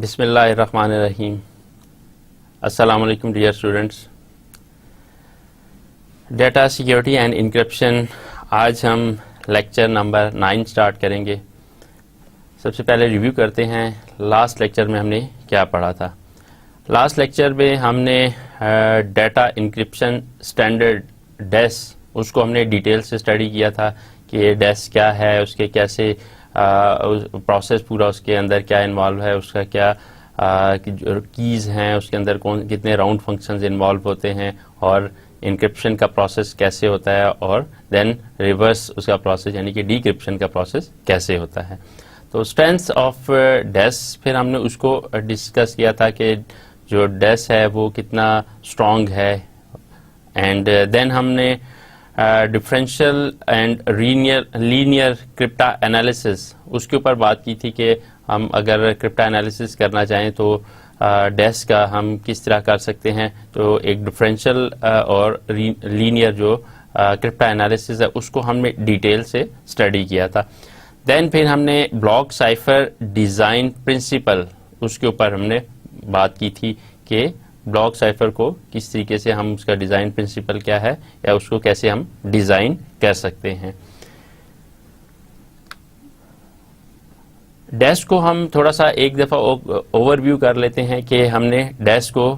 बिस्मिल्लाहिर्रहमानिर्रहीम। अस्सलाम वालेकुम dear students. Data security and encryption, आज हम लेक्चर नंबर 9 स्टार्ट करेंगे। सबसे पहले रिव्यू करते हैं लास्ट लेक्चर में हमने क्या पढ़ा था। लास्ट लेक्चर में हमने डेटा इंक्रिप्शन स्टैंडर्ड डेस, उसको हमने डिटेल से स्टडी किया था कि ये डेस क्या है, उसके कैसे प्रोसेस पूरा उसके अंदर क्या इन्वॉल्व है, उसका क्या कीज़ हैं, उसके अंदर कौन कितने राउंड फंक्शंस इन्वॉल्व होते हैं और इंक्रिप्शन का प्रोसेस कैसे होता है और देन रिवर्स उसका प्रोसेस यानी कि डिक्रिप्शन का प्रोसेस कैसे होता है। तो स्ट्रेंथ्स ऑफ डेस फिर हमने उसको डिस्कस किया था कि जो डेस है वो कितना स्ट्रॉन्ग है, एंड देन हमने डिफरेंशियल एंड लीनियर क्रिप्टा एनालिसिस उसके ऊपर बात की थी कि हम अगर क्रिप्टा एनालिसिस करना चाहें तो डेस का हम किस तरह कर सकते हैं। तो एक डिफरेंशियल और लीनियर जो क्रिप्टा एनालिसिस है उसको हमने डिटेल से स्टडी किया था। देन फिर हमने ब्लॉक साइफर डिज़ाइन प्रिंसिपल उसके ऊपर हमने बात की थी कि ब्लॉक साइफर को किस तरीके से हम उसका डिज़ाइन प्रिंसिपल क्या है या उसको कैसे हम डिज़ाइन कर सकते हैं। डैश को हम थोड़ा सा एक दफ़ा ओवरव्यू कर लेते हैं कि हमने डैश को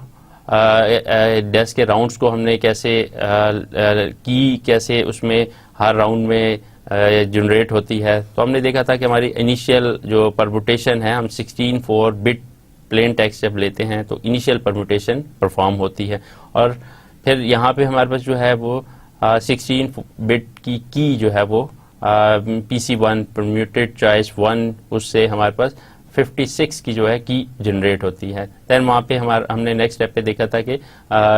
डैश के राउंड्स को हमने कैसे की कैसे उसमें हर राउंड में जनरेट होती है। तो हमने देखा था कि हमारी इनिशियल जो परमुटेशन है, हम 16 बिट प्लेन टेक्स्ट जब लेते हैं तो इनिशियल परम्यूटेशन परफॉर्म होती है और फिर यहाँ पे हमारे पास जो है वो 16 बिट की जो है वो PC1 परम्यूटेड चॉइस 1, उससे हमारे पास 56 की जो है की जनरेट होती है। देन वहाँ पे हमने नेक्स्ट स्टेप पे देखा था कि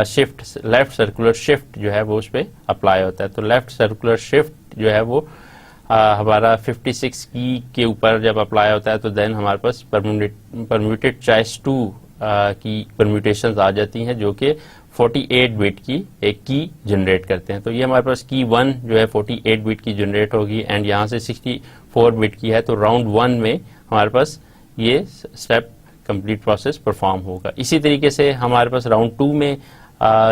शिफ्ट लेफ्ट सर्कुलर शिफ्ट जो है वो उस पर अप्लाई होता है। तो लेफ्ट सर्कुलर शिफ्ट जो है वो हमारा 56 की के ऊपर जब अप्लाई होता है तो देन हमारे पास परम्यूटेड चॉइस 2 की परम्यूटेशंस आ जाती हैं जो कि 48 बिट की एक की जनरेट करते हैं। तो ये हमारे पास की 1 जो है 48 बिट की जनरेट होगी एंड यहाँ से 64 बिट की है। तो राउंड 1 में हमारे पास ये स्टेप कंप्लीट प्रोसेस परफॉर्म होगा। इसी तरीके से हमारे पास राउंड 2 में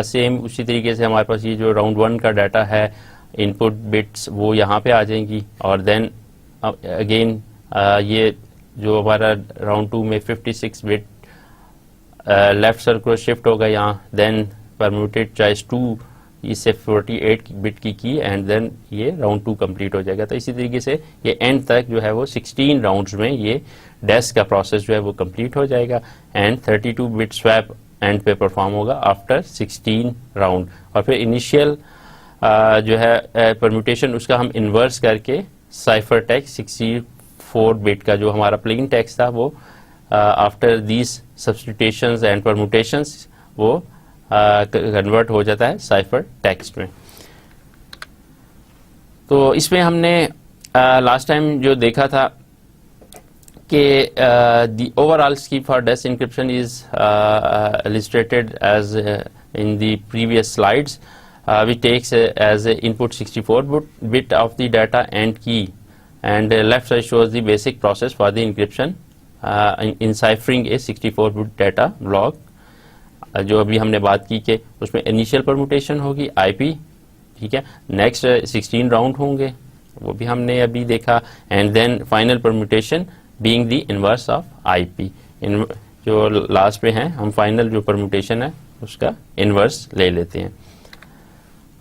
सेम उसी तरीके से हमारे पास ये जो राउंड 1 का डाटा है, इनपुट बिट्स वो यहाँ पे आ जाएंगी और देन अगेन ये जो हमारा राउंड 2 में 56 बिट लेफ्ट सर्कुलर शिफ्ट होगा यहाँ, देन परम्यूटेड चॉइस 2 इससे 48 बिट की एंड देन ये राउंड 2 कंप्लीट हो जाएगा। तो इसी तरीके से ये एंड तक जो है वो 16 राउंड्स में ये डेस का प्रोसेस जो है वो कंप्लीट हो जाएगा एंड 32 बिट स्वैप एंड पे परफॉर्म होगा आफ्टर 16 राउंड। और फिर इनिशियल जो है परम्यूटेशन उसका हम इन्वर्स करके साइफर टेक्स्ट 64 बिट का जो हमारा प्लेन टेक्स्ट था वो after these substitutions and permutations वो कन्वर्ट हो जाता है साइफर टेक्स्ट में। तो इसमें हमने लास्ट टाइम जो देखा था कि the overall scheme for DES encryption is illustrated as in the previous slides, which takes as a input 64 bit of the data and key, and left side shows the basic process for the encryption in ciphering a 64 bit data block। जो अभी हमने बात की कि उसमें initial permutation होगी IP, ठीक है, नेक्स्ट 16 राउंड होंगे वो भी हमने अभी देखा, and then final permutation being the inverse of IP। जो लास्ट में है हम फाइनल जो परम्यूटेशन है उसका इनवर्स ले लेते हैं।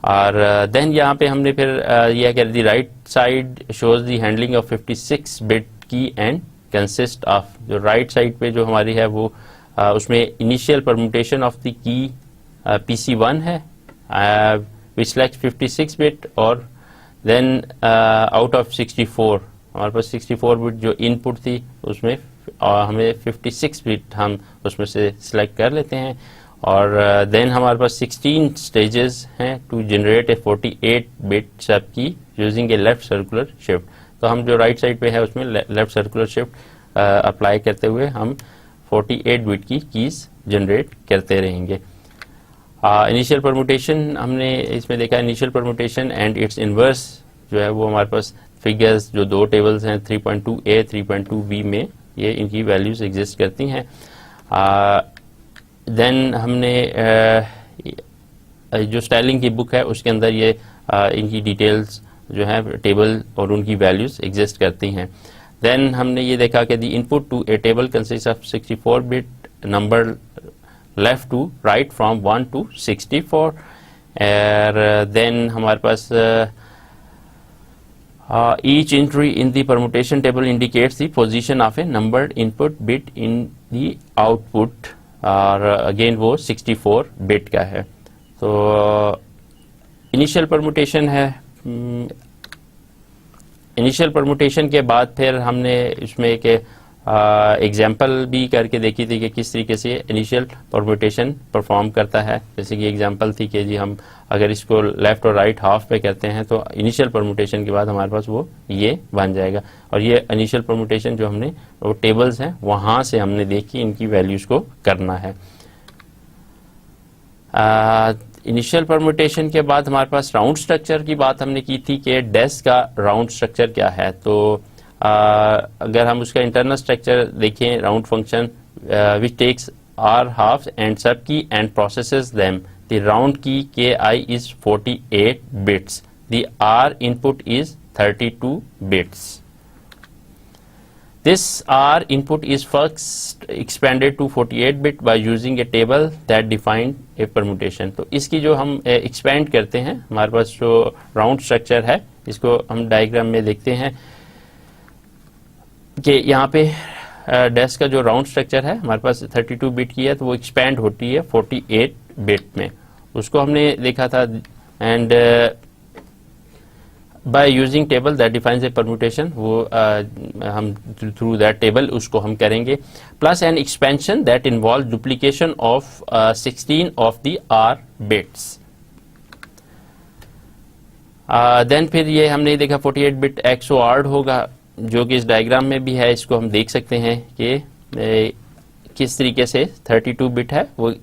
और देन यहाँ पे हमने फिर यह कह दी right side shows the handling of 56 bit key and consist of, जो राइट साइड पे जो हमारी है वो उसमें initial permutation of the key PC1 है विच सिलेक्ट 56 बिट और देन आउट ऑफ 64 हमारे पास 64 बिट जो इनपुट थी उसमें हमें 56 बिट हम उसमें से सिलेक्ट कर लेते हैं और देन हमारे पास 16 स्टेजेस हैं टू जनरेट ए 48 बिट सब की यूजिंग ए लेफ्ट सर्कुलर शिफ्ट। तो हम जो राइट साइड पे है उसमें लेफ्ट सर्कुलर शिफ्ट अप्लाई करते हुए हम 48 बिट की कीज जनरेट करते रहेंगे। इनिशियल परम्यूटेशन हमने इसमें देखा, initial permutation and it's inverse जो है वो हमारे पास फिगर्स जो दो टेबल्स हैं 3.2a 3.2b में ये इनकी वैल्यूज़ एग्जिस्ट करती हैं। देन हमने जो स्टाइलिंग की बुक है उसके अंदर ये इनकी डिटेल्स जो है टेबल और उनकी वैल्यूज़ एग्जिस्ट करती हैं। देन हमने ये देखा कि the input to a table consist of 64 bit number left to right from 1 to 64। Then हमारे पास each entry in the permutation table indicates the position of a numbered input bit in the output, और again वो 64 bit का है। तो initial permutation है। Initial permutation के बाद फिर हमने इसमें एक एग्जाम्पल भी करके देखी थी कि किस तरीके से इनिशियल परमुटेशन परफॉर्म करता है। जैसे कि एग्जाम्पल थी कि जी हम अगर इसको लेफ्ट और राइट हाफ पे करते हैं तो इनिशियल परमुटेशन के बाद हमारे पास वो ये बन जाएगा। और ये इनिशियल परमुटेशन जो हमने वो टेबल्स हैं वहाँ से हमने देखी इनकी वैल्यूज़ को करना है। इनिशियल परमुटेशन के बाद हमारे पास राउंड स्ट्रक्चर की बात हमने की थी कि डेस्क का राउंड स्ट्रक्चर क्या है। तो अगर हम उसका इंटरनल स्ट्रक्चर देखें, round function which takes R half and subkey and processes them, the round key K I is 48 bits, the R input is 32 bits. This R input is first expanded to 48 bit by using a table that defined a permutation। तो इसकी जो हम expand करते हैं, हमारे पास जो round structure है इसको हम डायग्राम में देखते हैं कि यहाँ पे डेस्क का जो राउंड स्ट्रक्चर है हमारे पास 32 बिट की है, तो वो एक्सपैंड होती है 48 बिट में। उसको हमने देखा था। And by using table that defines a permutation, वो हम थ्रू दैट टेबल उसको हम करेंगे। Plus an expansion that involve duplication of 16 of the R bits. Then फिर ये हमने देखा 48 बिट XOR'd होगा, जो कि इस डायग्राम में भी है। इसको हम देख सकते हैं कि किस तरीके से 32 बिट है वो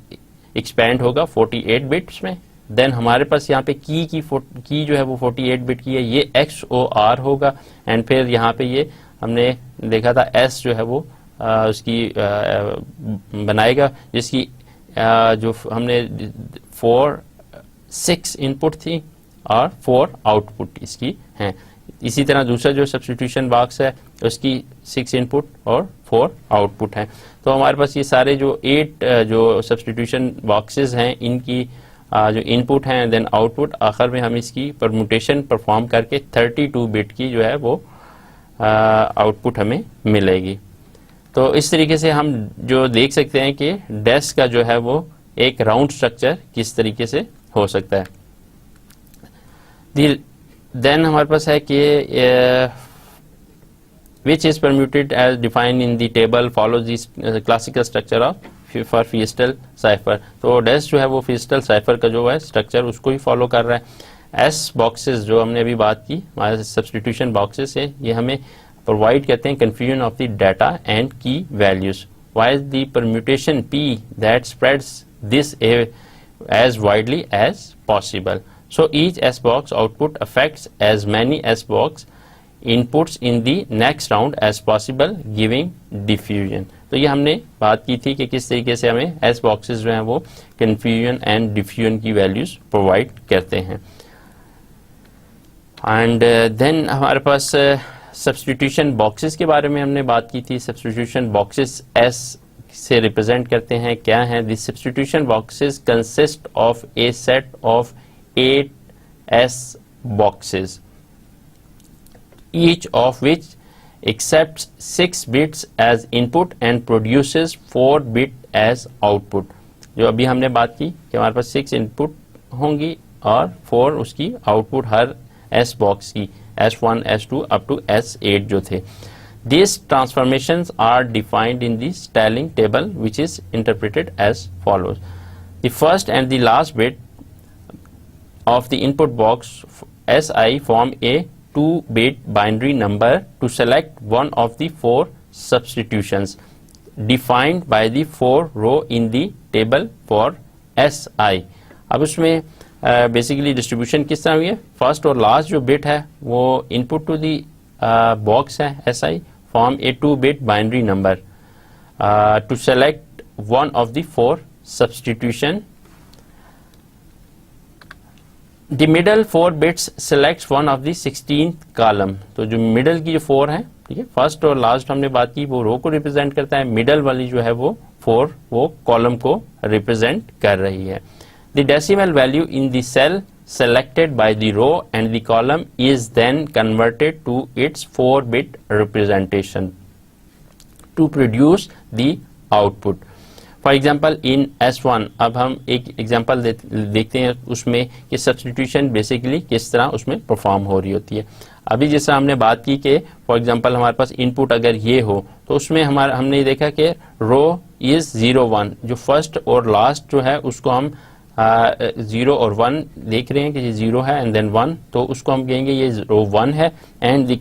एक्सपैंड होगा 48 बिट्स में। देन हमारे पास यहाँ पे की जो है वो 48 बिट की है, ये XOR होगा। एंड फिर यहाँ पे ये हमने देखा था S जो है वो उसकी बनाएगा, जिसकी जो हमने 6 इनपुट थी और 4 आउटपुट इसकी हैं। इसी तरह दूसरा जो सब्स्टिट्यूशन बॉक्स है उसकी 6 इनपुट और 4 आउटपुट हैं। तो हमारे पास ये सारे जो 8 जो सब्स्टिट्यूशन बॉक्सेस हैं इनकी जो इनपुट हैं देन आउटपुट, आखिर में हम इसकी परम्यूटेशन परफॉर्म करके 32 बिट की जो है वो आउटपुट हमें मिलेगी। तो इस तरीके से हम जो देख सकते हैं कि डेस्क का जो है वो एक राउंड स्ट्रक्चर किस तरीके से हो सकता है। देन हमारे पास है कि which is permuted as defined in the table follows this classical structure of for Feistel cipher. तो डेस्क जो है वो फिएस्टल साइफर का जो है स्ट्रक्चर उसको ही फॉलो कर रहा है। एस बॉक्सेस जो हमने अभी बात की, हमारे सब्स्टिट्यूशन बॉक्सेस है, ये हमें प्रोवाइड करते हैं confusion of the data and key values, wise the permutation P that spreads this as widely as possible. So each S box output affects as many S box inputs in the next round as possible, giving diffusion। तो ये हमने बात की थी कि किस तरीके से हमें S boxes जो हैं वो confusion and diffusion की values provide करते हैं। एंड देन हमारे पास substitution boxes के बारे में हमने बात की थी। substitution boxes S से represent करते हैं, क्या हैं? The substitution boxes consist of a set of 8 S boxes, each of which accepts 6 bits as input and produces 4 bit as output। जो अभी हमने बात की कि हमारे पास 6 इनपुट होंगी और 4 उसकी आउटपुट हर S बॉक्स की, S1, S2 up to S8 जो थे। These transformations are defined in the styling table, which is interpreted as follows. The first and the last bit of the input box Si form a 2-bit binary number to select one of the 4 substitutions defined by the 4 row in the table for Si। अब उसमें basically distribution किस तरह हुई है? First और last जो bit है वो इनपुट टू दी बॉक्स है Si form a 2-bit binary number to select one of the 4 substitution. The middle 4 bits selects one of the 16th column. तो जो मिडल की जो 4 है, ठीक है, फर्स्ट और लास्ट हमने बात की, वो रो को रिप्रेजेंट करता है, मिडल वाली जो है वो 4 वो कॉलम को रिप्रेजेंट कर रही है. The decimal value in the cell selected by the row and the column is then converted to its 4-bit representation to produce the output. For example, in S1 अब हम एक एग्जांपल देखते हैं उसमें कि सब्स्टिट्यूशन बेसिकली किस तरह उसमें परफॉर्म हो रही होती है. अभी जैसा हमने बात की कि फॉर एग्जांपल हमारे पास इनपुट अगर ये हो तो उसमें हमने देखा कि रो इज 0 1, जो फर्स्ट और लास्ट जो है उसको हम 0 और 1 देख रहे हैं कि ये 0 है एंड देन 1, तो उसको हम कहेंगे ये रो 1 है. एंड द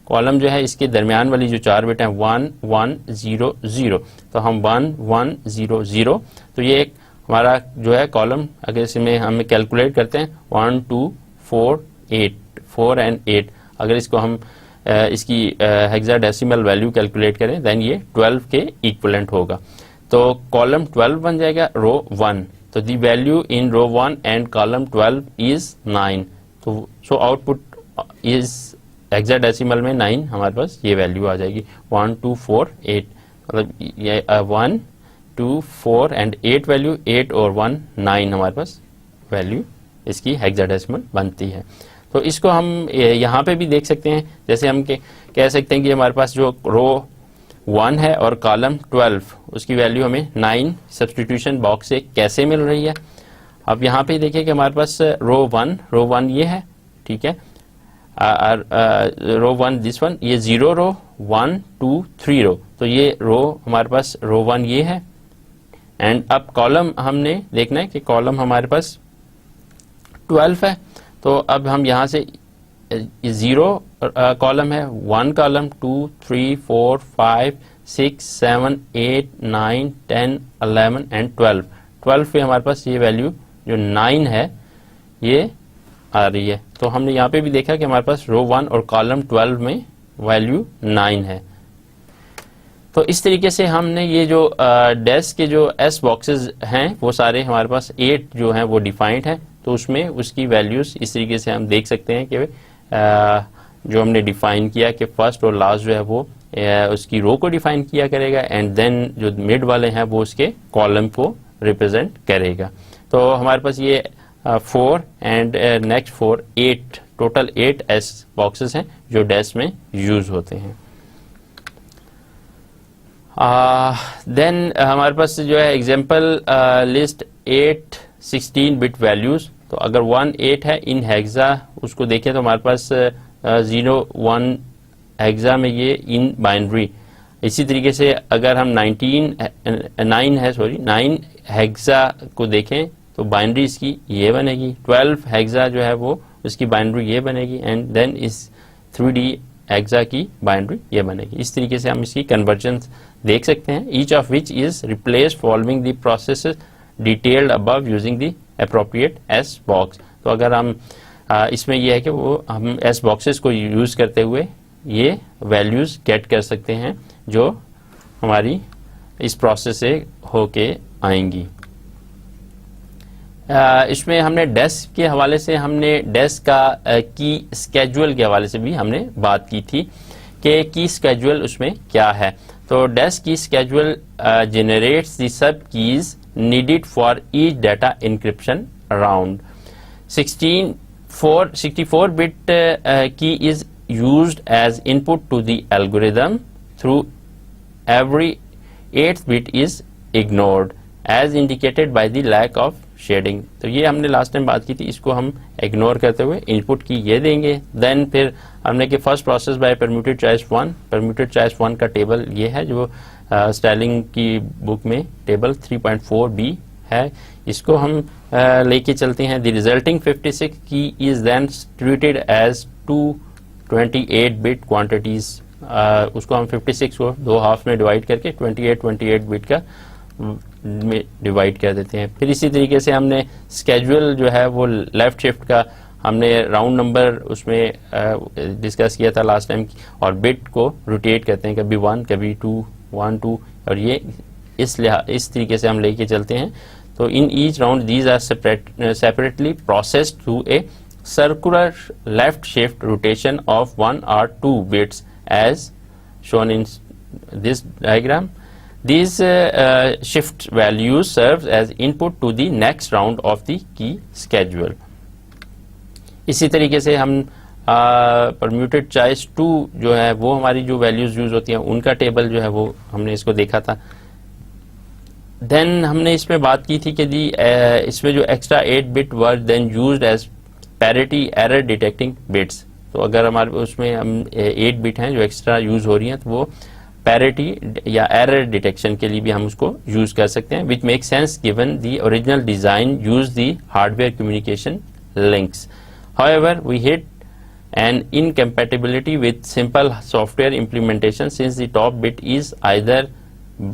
कॉलम जो है इसके दरमियान वाली जो 4 बिट है 1 1 0 0, तो हम 1 1 0 0, तो ये एक हमारा जो है कॉलम अगर इसमें हम कैलकुलेट करते हैं 1 2 4 8 4 एंड 8, अगर इसको हम इसकी हेक्साडेसिमल वैल्यू कैलकुलेट करें देन ये 12 के इक्विवेलेंट होगा. तो कॉलम 12 बन जाएगा रो 1. तो the value in row 1 and column 12 is 9. तो सो आउटपुट इज हेक्साडेसिमल में 9 हमारे पास ये वैल्यू आ जाएगी 1 2 4 8, मतलब ये 1 2 4 एंड 8 वैल्यू 8 और 1 9 हमारे पास वैल्यू इसकी हेक्साडेसिमल बनती है. तो इसको हम यहाँ पे भी देख सकते हैं, जैसे हम कह सकते हैं कि हमारे पास जो रो 1 है और कॉलम 12 उसकी वैल्यू हमें 9 सब्स्टिट्यूशन बॉक्स से कैसे मिल रही है. अब यहाँ पे देखिए कि हमारे पास रो 1 ये है, ठीक है, रो 1 दिस वन, ये 0 रो 1 2 3 रो, तो ये रो हमारे पास रो 1 ये है. एंड अब कॉलम हमने देखना है कि कॉलम हमारे पास 12 है, तो अब हम यहाँ से 0 कॉलम है, 1 कॉलम 2 3 4 5 6 7 8 9 10 11 एंड 12 पे हमारे पास ये वैल्यू जो 9 है ये आ रही है. तो हमने यहाँ पे भी देखा कि हमारे पास रो 1 और कॉलम 12 में वैल्यू 9 है. तो इस तरीके से हमने ये जो डेस्क के जो एस बॉक्सेस हैं वो सारे हमारे पास 8 जो हैं वो डिफाइंड है. तो उसमें उसकी वैल्यूज इस तरीके से हम देख सकते हैं कि जो हमने डिफाइन किया कि फर्स्ट और लास्ट जो है वो उसकी रो को डिफाइन किया करेगा एंड देन जो मिड वाले हैं वो उसके कॉलम को रिप्रेजेंट करेगा. तो हमारे पास ये 4 and next 4 8 total 8 S boxes हैं जो डेस्क में यूज होते हैं. देन हमारे पास जो है एग्जांपल लिस्ट 8 16 बिट वैल्यूज. तो अगर 1 8 है इन हेक्सा उसको देखें तो हमारे पास 0 1 हेक्सा में ये इन बाइनरी. इसी तरीके से अगर हम 9 हेक्सा को देखें तो बाइनरी इसकी ये बनेगी. 12 हेक्सा जो है वो उसकी बाइनरी ये बनेगी एंड देन इस 3D हेक्सा की बाइनरी ये बनेगी. इस तरीके से हम इसकी कन्वर्जन देख सकते हैं. Each of which is replace following the process detailed above using the appropriate S box. तो अगर हम इसमें यह है कि वो हम एस बॉक्सेस को यूज करते हुए ये वैल्यूज गेट कर सकते हैं जो हमारी इस प्रोसेस से होके आएंगी. इसमें हमने डेस्क के हवाले से हमने डेस्क का की स्केड्यूल के हवाले से भी हमने बात की थी कि की स्केड्यूल उसमें क्या है. तो डेस्क की schedule generates the sub keys needed for each data encryption round. 64-bit key is used as input to the algorithm. Through every 8th bit is ignored as indicated by the lack of shading. तो ये हमने last time बात की थी, इसको हम ignore करते हुए इनपुट की ये देंगे. देन फिर हमने कि first process by permuted choice 1, permuted choice 1 का टेबल ये है जो स्टाइलिंग की बुक में टेबल 3.4b है. इसको हम लेके चलते हैं. The resulting 56 key is then treated as 2 28-bit quantities. उसको हम 56 को 2 हाफ में डिवाइड करके 28 बिट का डिवाइड कर देते हैं. फिर इसी तरीके से हमने स्केड्यूल जो है वो लेफ्ट शिफ्ट का हमने राउंड नंबर उसमें डिस्कस किया था लास्ट टाइम, और बिट को रोटेट करते हैं, कभी 1 कभी 2 1 2, और ये इस तरीके से हम लेके चलते हैं. तो in each round these are separately processed through a circular left shift rotation of 1 or 2 bits as shown in this diagram. These shift values serve as input to the next round of the key schedule. इसी तरीके से हम permuted choice 2 जो है वो हमारी जो values use होती हैं उनका टेबल जो है वो हमने इसको देखा था. देन हमने इसमें बात की थी कि जी इसमें जो extra 8 bit were then used as parity error detecting bits. तो अगर हमारे उसमें हम 8 बिट हैं जो एक्स्ट्रा यूज हो रही हैं तो वो पैरिटी या एरर डिटेक्शन के लिए भी हम उसको यूज कर सकते हैं, which make sense given the original design use the hardware communication links. However we hit an incompatibility with simple software implementation since the top bit is either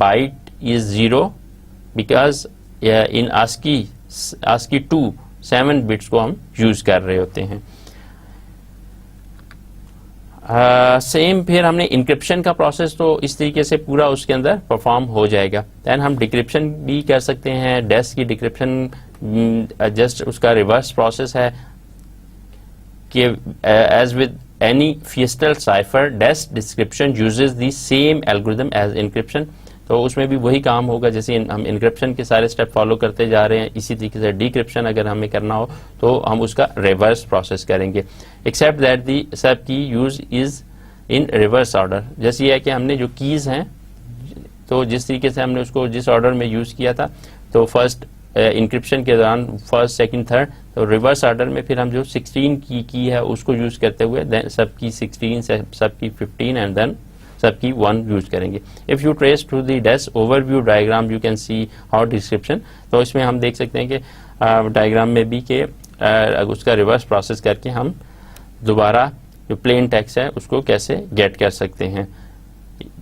byte is 0 because in ASCII 2 7 bits को हम use कर रहे होते हैं. Same फिर हमने encryption का process तो इस तरीके से पूरा उसके अंदर परफॉर्म हो जाएगा. दैन हम डिक्रिप्शन भी कर सकते हैं. डेस्क की डिक्रिप्शन जस्ट उसका रिवर्स प्रोसेस है कि as with any Feistel cipher DES description uses the same algorithm as encryption. तो उसमें भी वही काम होगा जैसे हम इंक्रिप्शन के सारे स्टेप फॉलो करते जा रहे हैं, इसी तरीके से डिक्रिप्शन अगर हमें करना हो तो हम उसका रिवर्स प्रोसेस करेंगे, एक्सेप्ट दैट दी सब की use is in reverse order. जैसे ये है कि हमने जो कीज हैं तो जिस तरीके से हमने उसको जिस ऑर्डर में यूज किया था तो फर्स्ट इंक्रिप्शन के दौरान फर्स्ट सेकंड थर्ड, तो रिवर्स ऑर्डर में फिर हम जो 16 की है उसको यूज करते हुए देन सबकी 16 से सबकी 15 एंड देन सबकी 1 यूज करेंगे. If you trace through the desk overview diagram you can see how description. तो इसमें हम देख सकते हैं कि डायग्राम में भी कि उसका रिवर्स प्रोसेस करके हम दोबारा जो प्लेन टेक्स्ट है उसको कैसे गेट कर सकते हैं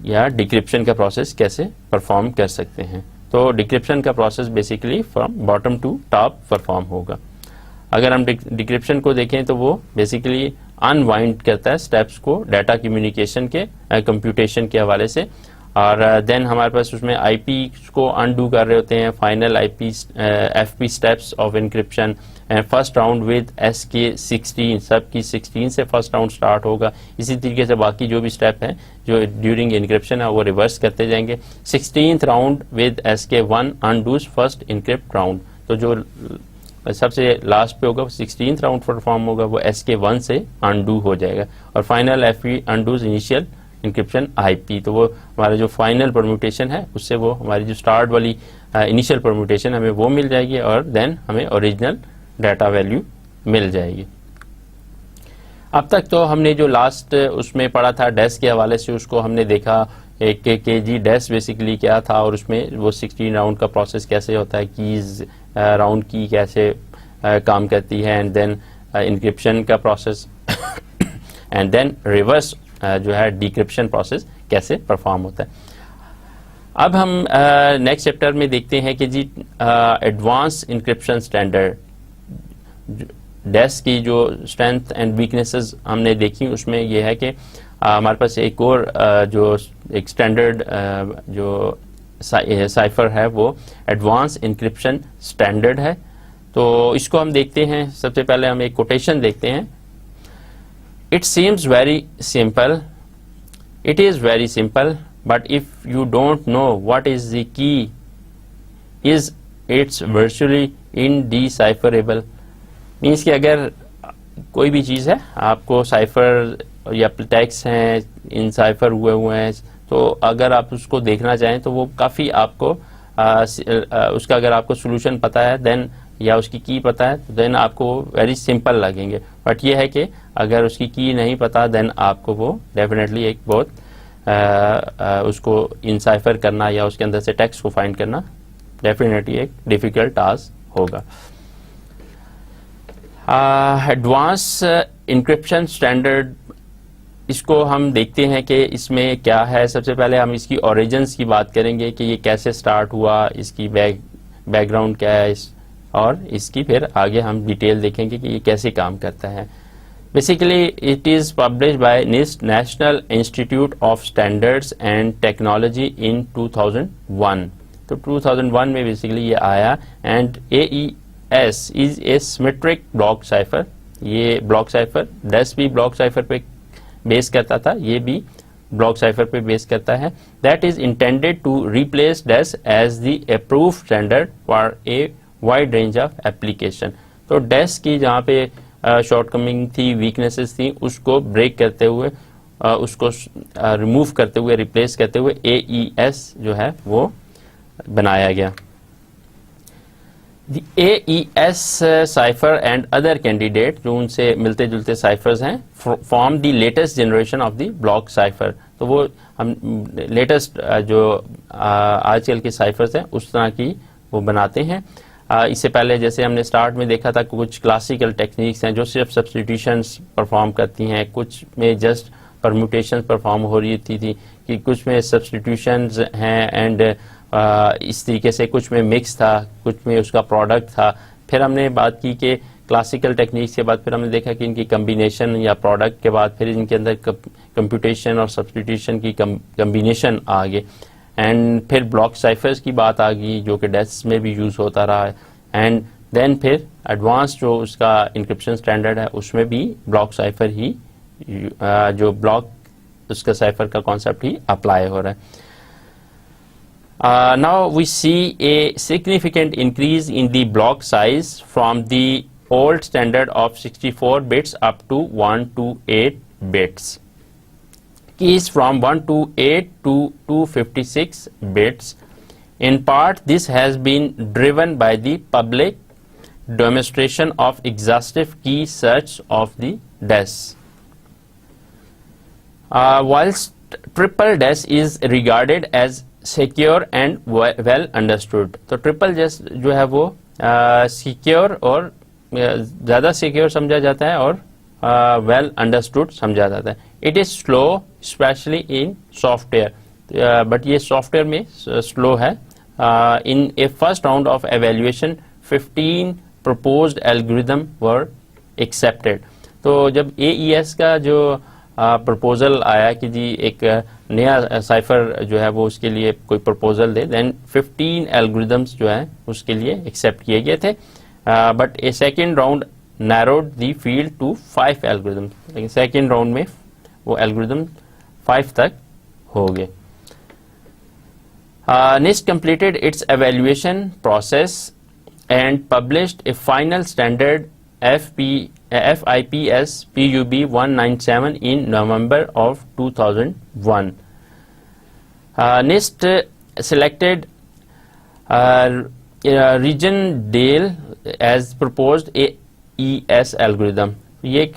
या डिक्रिप्शन का प्रोसेस कैसे परफॉर्म कर सकते हैं. तो डिक्रिप्शन का process basically from bottom to top perform होगा. अगर हम डिक्रिप्शन को देखें तो वो बेसिकली अनवाइंड करता है स्टेप्स को डाटा कम्युनिकेशन के कंप्यूटेशन के हवाले से, और देन हमारे पास उसमें आईपी को अनडू कर रहे होते हैं, final IP FP steps of encryption, first round with SK 16 subkey 16 से फर्स्ट राउंड स्टार्ट होगा. इसी तरीके से बाकी जो भी स्टेप हैं जो ड्यूरिंग इंक्रिप्शन है वो रिवर्स करते जाएंगे. 16th round with SK 1 undoes first encrypt round. तो जो सबसे लास्ट पे होगा 16th राउंड परफॉर्म होगा वो एसके 1 से अनडू हो जाएगा, और final FP undoes initial encryption IP. तो वो हमारा जो फाइनल परम्यूटेशन है उससे वो हमारी जो स्टार्ट वाली इनिशियल परम्यूटेशन हमें वो मिल जाएगी और देन हमें ओरिजिनल डाटा वैल्यू मिल जाएगी. अब तक तो हमने जो लास्ट उसमें पढ़ा था डेस्क के हवाले से उसको हमने देखा एक के जी डेस्क बेसिकली क्या था और उसमें वो 16 राउंड का प्रोसेस कैसे होता है, कीज राउंड की कैसे काम करती है, एंड देन इंक्रिप्शन का प्रोसेस एंड देन रिवर्स जो है डिक्रिप्शन प्रोसेस कैसे परफॉर्म होता है. अब हम नेक्स्ट चैप्टर में देखते हैं कि जी एडवांस इंक्रिप्शन स्टैंडर्ड. डेस्क की जो स्ट्रेंथ एंड वीकनेसेस हमने देखी उसमें यह है कि हमारे पास एक और जो एक स्टैंडर्ड जो साइफर है वो एडवांस इंक्रिप्शन स्टैंडर्ड है. तो इसको हम देखते हैं. सबसे पहले हम एक कोटेशन देखते हैं. It seems very simple. It is very simple, but if you don't know what is the key, it's virtually indecipherable. Means कि अगर कोई भी चीज़ है आपको साइफर या टेक्स्ट हैं इन साइफर हुए हैं तो अगर आप उसको देखना चाहें तो वो काफ़ी आपको उसका अगर आपको सोल्यूशन पता है देन या उसकी की पता है तो देन आपको वेरी सिंपल लगेंगे. बट ये है कि अगर उसकी की नहीं पता देन आपको वो डेफिनेटली एक बहुत उसको इनसाइफर करना या उसके अंदर से टेक्स्ट को फाइंड करना डेफिनेटली एक डिफिकल्ट टास्क होगा. एडवांस इंक्रिप्शन स्टैंडर्ड इसको हम देखते हैं कि इसमें क्या है. सबसे पहले हम इसकी ओरिजिन्स की बात करेंगे कि ये कैसे स्टार्ट हुआ, इसकी बैकग्राउंड क्या है, और इसकी फिर आगे हम डिटेल देखेंगे कि ये कैसे काम करता है। Basically it is published by NIST National Institute of Standards and Technology in 2001। तो 2001 में बेसिकली ये आया। And AES is a symmetric block cipher. ये ब्लॉक साइफर DES भी ब्लॉक साइफर पे बेस करता था, ये भी ब्लॉक साइफर पे बेस करता है। That is intended to replace DES as the approved standard for a wide range of application. तो DES की जहाँ पे शॉर्टकमिंग थी, वीकनेसेस थी, उसको ब्रेक करते हुए, उसको रिमूव करते हुए, रिप्लेस करते हुए AES जो है वो बनाया गया। The AES cipher and other candidate जो उनसे मिलते जुलते ciphers हैं form the latest generation of the block cipher। तो वो हम लेटेस्ट जो आजकल के ciphers हैं उस तरह की वो बनाते हैं। इससे पहले जैसे हमने स्टार्ट में देखा था कुछ क्लासिकल टेक्निक्स हैं जो सिर्फ सब्स्टिट्यूशंस परफॉर्म करती हैं, कुछ में जस्ट परम्यूटेशंस परफॉर्म हो रही थी कि कुछ में सब्स्टिट्यूशंस हैं एंड इस तरीके से, कुछ में मिक्स था, कुछ में उसका प्रोडक्ट था। फिर हमने बात की कि क्लासिकल टेक्निक्स के बाद फिर हमने देखा कि इनकी कम्बिनेशन या प्रोडक्ट के बाद फिर इनके अंदर कंप्यूटेशन और सब्स्टिट्यूशन की कम्बिनेशन आ गए। एंड फिर ब्लॉक साइफर्स की बात आ गई जो कि DES में भी यूज़ होता रहा है। एंड देन फिर एडवांस जो उसका इंक्रिप्शन स्टैंडर्ड है उसमें भी ब्लॉक साइफर ही जो ब्लॉक उसका साइफर का कॉन्सेप्ट ही अप्लाई हो रहा है। Now we see a significant increase in the block size from the old standard of 64 bits up to 128 bits. Keys from 128 to 256 bits. In part, this has been driven by the public demonstration of exhaustive key search of the DES. Whilst triple DES is regarded as secure and well understood. तो triple DES जो है वो secure और ज़्यादा secure समझा जाता है और वेल अंडरस्टूड समझा जाता है। It is slow specially in software, but ये सॉफ्टवेयर में स्लो है। In a first round of evaluation 15 proposed algorithm were accepted. तो जब AES का जो प्रपोजल आया कि जी एक नया साइफर जो है वो उसके लिए कोई प्रपोजल दे, देन 15 एल्गोरिदम्स जो है उसके लिए एक्सेप्ट किए गए थे। But a second round narrowed the field to 5 algorithms, लेकिन सेकेंड राउंड में वो एल्गोरिदम 5 तक हो गए। NIST completed its evaluation process and published a final standard FIPS PUB 197 in November of 2001. NIST selected Region Dale as proposed AES algorithm. ये एक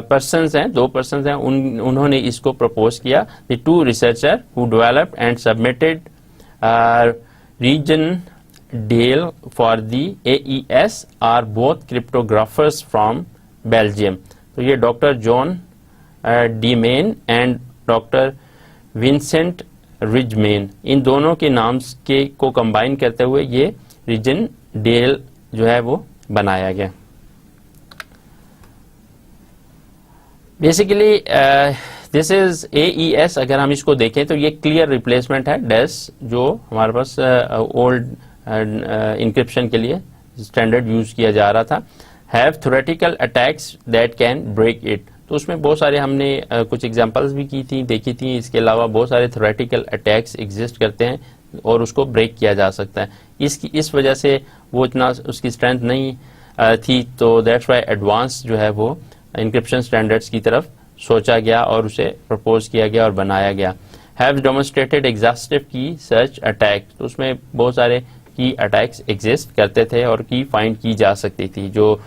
persons हैं, 2 persons हैं, उन्होंने इसको propose किया। The 2 researchers who developed and submitted Region Dale for the AES are both cryptographers from Belgium। तो ये doctor John Daemen and doctor Vincent Rijmen, इन दोनों के नाम के को कंबाइन करते हुए ये रीजन डेल जो है वो बनाया गया। Basically this is AES। अगर हम इसको देखें तो ये क्लियर रिप्लेसमेंट है DES जो हमारे पास ओल्ड इंक्रिप्शन के लिए स्टैंडर्ड यूज किया जा रहा था। Have theoretical attacks that can break it. तो उसमें बहुत सारे हमने कुछ एग्जांपल्स भी की थी, देखी थी। इसके अलावा बहुत सारे थ्योरेटिकल अटैक्स एग्जिस्ट करते हैं और उसको ब्रेक किया जा सकता है। इस वजह से वो इतना उसकी स्ट्रेंथ नहीं थी, तो दैट्स वाई एडवांस जो है वो इंक्रिप्शन स्टैंडर्ड्स की तरफ सोचा गया और उसे प्रपोज किया गया और बनाया गया। हैव डेमोन्स्ट्रेटेड एग्जॉस्टिव की सर्च अटैक। तो उसमें बहुत सारे की अटैक्स एग्जिस्ट करते थे और की फाइंड की जा सकती थी। जो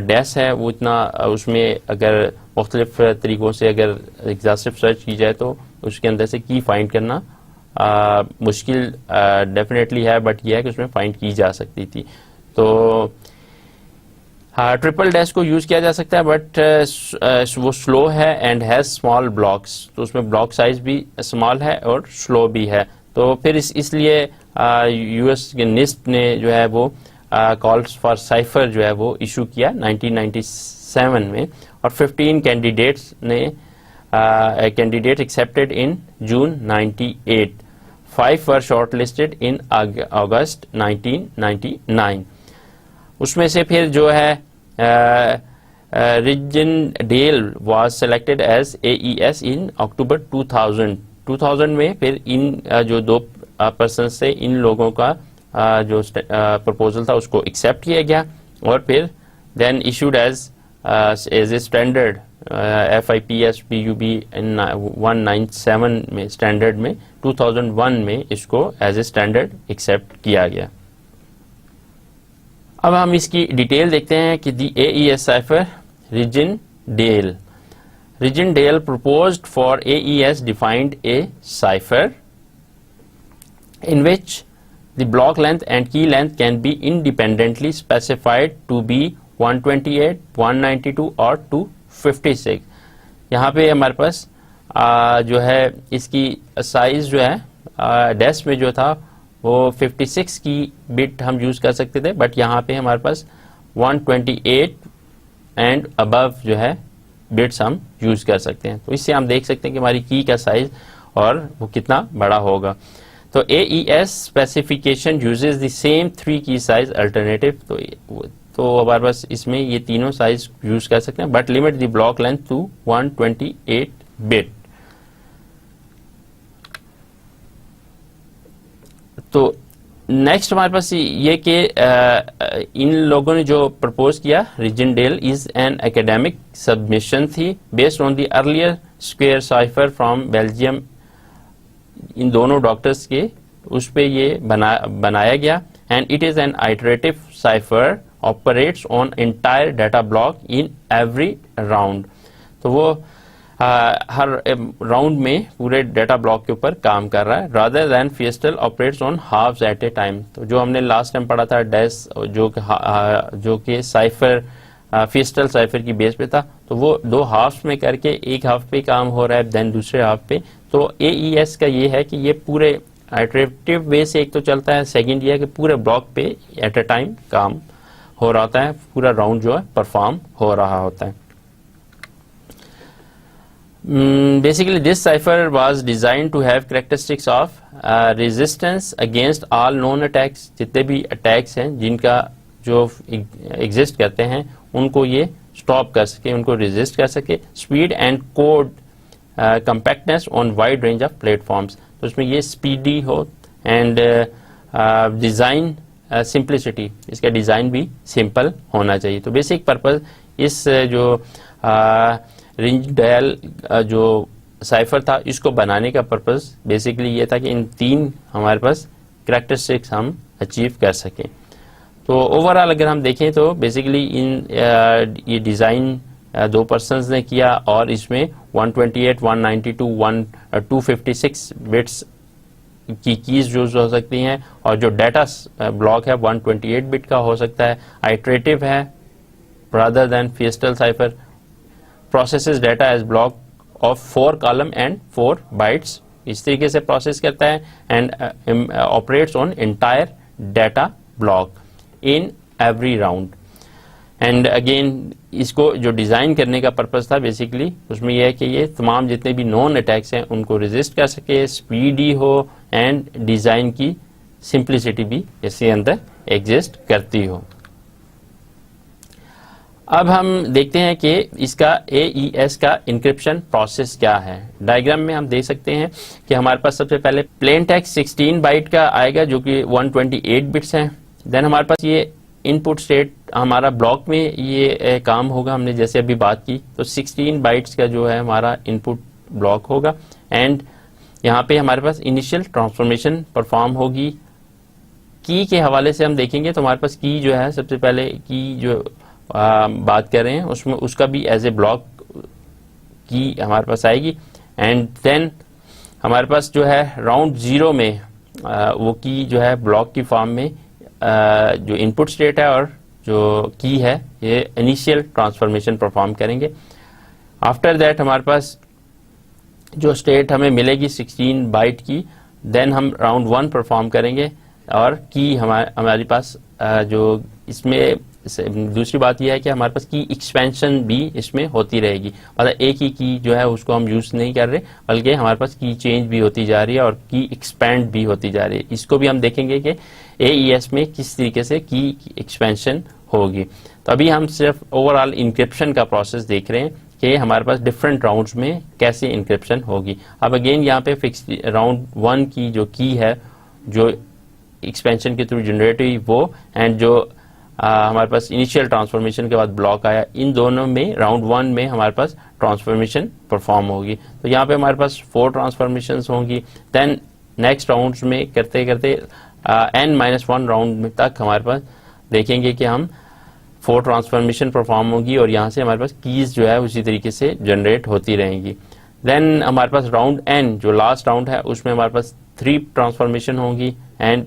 DES है वो इतना उसमें अगर मुख्तलिफ तरीक़ों से अगर एग्जॉस्टिव सर्च की जाए तो उसके अंदर से की फाइंड करना मुश्किल डेफिनेटली है, बट यह है कि उसमें फाइंड की जा सकती थी। तो ट्रिपल DES को यूज़ किया जा सकता है, बट वो स्लो है एंड हैज़ स्मॉल ब्लॉक्स। तो उसमें ब्लॉक साइज भी स्मॉल है और स्लो भी है। तो फिर इसलिए US के NIST ने जो है वो कॉल्स फॉर साइफर जो है वो इशू किया 1997 में, और 15 candidate accepted in June 98, 5 were shortlisted in August 1999। उसमें से फिर जो है Rijndael was selected as AES in October 2000 में। फिर इन जो 2 पर्सन से इन लोगों का जो प्रपोजल था उसको एक्सेप्ट किया गया, और फिर then issued as a standard FIPS PUB 197 में, स्टैंडर्ड में 2001 में इसको एज ए स्टैंडर्ड एक्सेप्ट किया गया। अब हम इसकी डिटेल देखते हैं कि दी AES cipher Rijendale proposed for AES defined a cipher in which the block length and key length can be independently specified to be 128, 192 और 256। यहाँ पे हमारे पास जो है इसकी साइज जो है डेस्क में जो था वो 56 की बिट हम यूज कर सकते थे, बट यहाँ पे हमारे पास 128 एंड अबव जो है बिट्स हम यूज कर सकते हैं। तो इससे हम देख सकते हैं कि हमारी की का साइज और वो कितना बड़ा होगा। तो AES specification uses the same 3 की साइज अल्टरनेटिव। तो हमारे पास इसमें ये तीनों साइज यूज कर सकते हैं, but limit the block length to 128 bit. तो नेक्स्ट हमारे पास ये कि इन लोगों ने जो प्रपोज किया, Rijendale is an academic submission थी based on the earlier square cipher from Belgium. इन दोनों डॉक्टर्स के उस पे ये बनाया गया, and it is an iterative cipher operates on entire data block in every round. तो वो हर राउंड में पूरे डाटा ब्लॉक के ऊपर काम कर रहा है, rather than Feistel operates on halves at a time. तो जो हमने लास्ट टाइम पढ़ा था डेस जो कि साइफर फिएस्टल साइफर की बेस पे था, तो वो 2 हाफ्स में करके एक हाफ पे काम हो रहा है, देन दूसरे हाफ पे। तो AES का ये है कि ये पूरे आइटरेटिव वे से एक तो चलता है, सेकंड ये है कि पूरे ब्लॉक पे एट ए टाइम काम हो रहा होता है, पूरा राउंड जो है परफॉर्म हो रहा होता है। Basically this cipher was designed to have characteristics of resistance against all known attacks। जितने भी अटैक्स हैं जिनका जो एग्जिस्ट करते हैं उनको ये स्टॉप कर सके, उनको रेजिस्ट कर सके। Speed and code compactness on wide range of platforms. तो उसमें ये स्पीडी हो एंड डिज़ाइन सिंप्लिसिटी, इसका डिज़ाइन भी सिंपल होना चाहिए। तो बेसिक पर्पस इस जो Rijendale जो साइफर था इसको बनाने का पर्पस बेसिकली ये था कि इन 3 हमारे पास कैरेक्टरिस्टिक्स हम अचीव कर सकें। तो ओवरऑल अगर हम देखें तो बेसिकली ये डिज़ाइन 2 पर्सन्स ने किया, और इसमें 128, 192, 256 बिट्स की कीज यूज हो सकती हैं, और जो डाटा ब्लॉक है 128 बिट का हो सकता है। आइटरेटिव है rather than Feistel cipher, processes data as block of 4 column and 4 bytes, इस तरीके से प्रोसेस करता है, and operates on entire data block in every round. And again इसको जो डिज़ाइन करने का पर्पस था बेसिकली उसमें यह है कि ये तमाम जितने भी नॉन अटैक्स हैं उनको रेजिस्ट कर सके, स्पीडी हो, एंड डिज़ाइन की सिंप्लिसिटी भी इसके अंदर एग्जिस्ट करती हो। अब हम देखते हैं कि इसका AES का इंक्रिप्शन प्रोसेस क्या है। डायग्राम में हम देख सकते हैं कि हमारे पास सबसे पहले प्लेन टेक्स्ट 16 बाइट का आएगा जो कि 128 बिट्स हैं। देन हमारे पास ये इनपुट स्टेट हमारा ब्लॉक में ये काम होगा, हमने जैसे अभी बात की, तो 16 बाइट्स का जो है हमारा इनपुट ब्लॉक होगा, एंड यहाँ पे हमारे पास इनिशियल ट्रांसफॉर्मेशन परफॉर्म होगी। की के हवाले से हम देखेंगे तो हमारे पास की जो है सबसे पहले की जो बात कर रहे हैं उसमें उसका भी एज ए ब्लॉक की हमारे पास आएगी, एंड देन हमारे पास जो है राउंड 0 में वो की जो है ब्लॉक की फॉर्म में जो इनपुट स्टेट है और जो की है ये इनिशियल ट्रांसफॉर्मेशन परफॉर्म करेंगे। आफ्टर दैट हमारे पास जो स्टेट हमें मिलेगी 16 बाइट की, देन हम राउंड 1 परफॉर्म करेंगे और की हमारे पास जो इसमें दूसरी बात यह है कि हमारे पास की एक्सपेंशन भी इसमें होती रहेगी, मतलब एक ही की जो है उसको हम यूज नहीं कर रहे, बल्कि हमारे पास की चेंज भी होती जा रही है और की एक्सपेंड भी होती जा रही है। इसको भी हम देखेंगे कि AES में किस तरीके से की एक्सपेंशन होगी। तो अभी हम सिर्फ ओवरऑल इंक्रिप्शन का प्रोसेस देख रहे हैं कि हमारे पास डिफरेंट राउंड्स में कैसे इंक्रिप्शन होगी। अब अगेन यहाँ पे फिक्स राउंड 1 की जो की है जो एक्सपेंशन के थ्रू जनरेट हुई वो, एंड जो हमारे पास इनिशियल ट्रांसफॉर्मेशन के बाद ब्लॉक आया, इन दोनों में राउंड 1 में हमारे पास ट्रांसफॉर्मेशन परफॉर्म होगी। तो यहाँ पे हमारे पास 4 ट्रांसफॉर्मेशन होंगी। देन नेक्स्ट राउंड्स में करते करते n-1 राउंड तक हमारे पास देखेंगे कि हम 4 ट्रांसफॉर्मेशन परफॉर्म होगी और यहाँ से हमारे पास कीज जो है उसी तरीके से जनरेट होती रहेंगी। देन हमारे पास राउंड n जो लास्ट राउंड है उसमें हमारे पास 3 ट्रांसफॉर्मेशन होंगी, एंड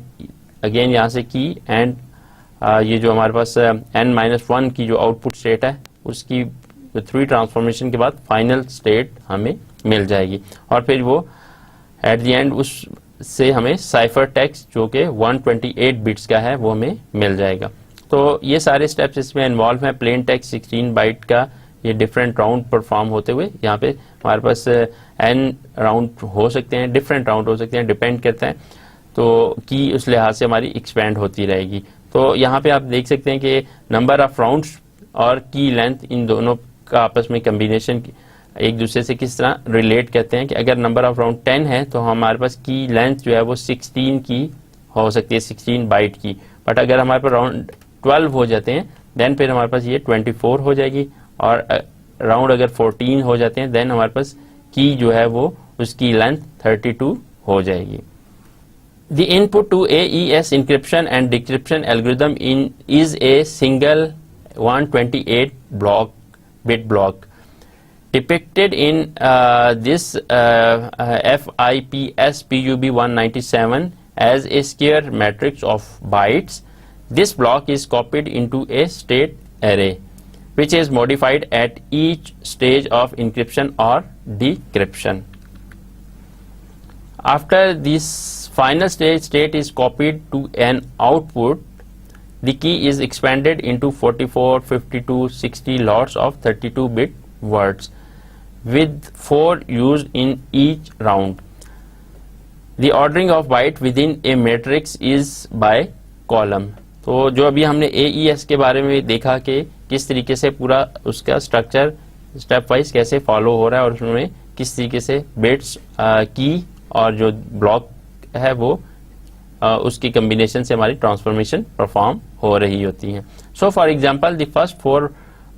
अगेन यहाँ से की एंड ये जो हमारे पास n-1 की जो आउटपुट स्टेट है उसकी 3 ट्रांसफॉर्मेशन के बाद फाइनल स्टेट हमें मिल जाएगी, और फिर वो एट द एंड उससे हमें साइफर टेक्स्ट जो कि 128 बिट्स का है वो हमें मिल जाएगा। तो ये सारे स्टेप्स इसमें इन्वॉल्व हैं। प्लेन टेक्स्ट 16 बाइट का ये डिफरेंट राउंड परफॉर्म होते हुए यहाँ पे हमारे पास n राउंड हो सकते हैं, डिफरेंट राउंड हो सकते हैं, डिपेंड करता है तो की उस लिहाज से हमारी एक्सपेंड होती रहेगी। तो यहाँ पे आप देख सकते हैं कि नंबर ऑफ राउंड्स और की लेंथ इन दोनों का आपस में कम्बिनेशन एक दूसरे से किस तरह रिलेट करते हैं कि अगर नंबर ऑफ राउंड 10 है तो हमारे पास की लेंथ जो है वो 16 की हो सकती है, 16 बाइट की। बट अगर हमारे पास राउंड 12 हो जाते हैं देन फिर हमारे पास ये 24 हो जाएगी, और राउंड अगर 14 हो जाते हैं देन हमारे पास की जो है वो उसकी लेंथ 32 हो जाएगी। The input to AES encryption and decryption algorithm is a single 128 bit block depicted in this FIPS PUB 197 as a square matrix of bytes. This block is copied into a state array which is modified at each stage of encryption or decryption. After this final state is copied to an output, the key is expanded into 44, 52, 60 lots of 32-bit words with 4 used in each round. The ordering of byte within a matrix is by column. तो जो अभी हमने AES के बारे में देखा कि किस तरीके से पूरा उसका स्ट्रक्चर स्टेप वाइज कैसे फॉलो हो रहा है और उसमें किस तरीके से बिट्स की और जो ब्लॉक है वो उसकी कम्बिनेशन से हमारी ट्रांसफॉर्मेशन परफॉर्म हो रही होती है। So for example the first 4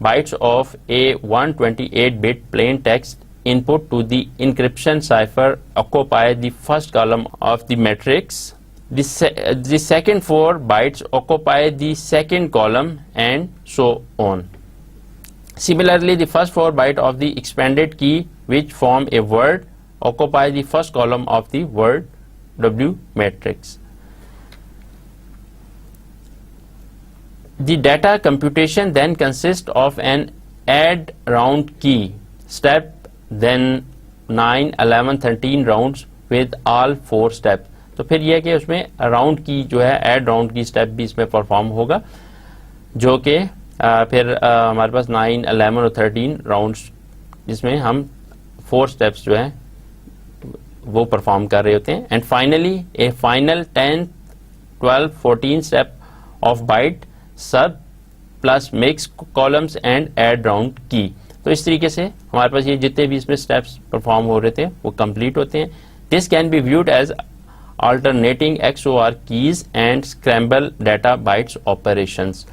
bytes of a 128 bit plain text input to the encryption cipher occupy the first column of the matrix, the second 4 bytes occupy the second column and so on. Similarly, the first 4 bytes of the expanded key which form a word occupy the first column of the word W matrix. The data computation then consists of an add round key step, then 9, 11, 13 rounds with all 4 steps. तो फिर यह कि उसमें round की जो है add round की step भी इसमें परफॉर्म होगा जो कि फिर हमारे पास 9, 11 और 13 राउंड्स जिसमें हम 4 स्टेप्स जो है वो परफॉर्म कर रहे होते हैं, and finally a final 10, 12, 14 step of byte sub plus mix columns and add round key. तो इस तरीके से हमारे पास ये जितने भी इसमें स्टेप्स परफॉर्म हो रहे थे वो कंप्लीट होते हैं। This can be viewed as alternating XOR keys and scramble data bytes operations.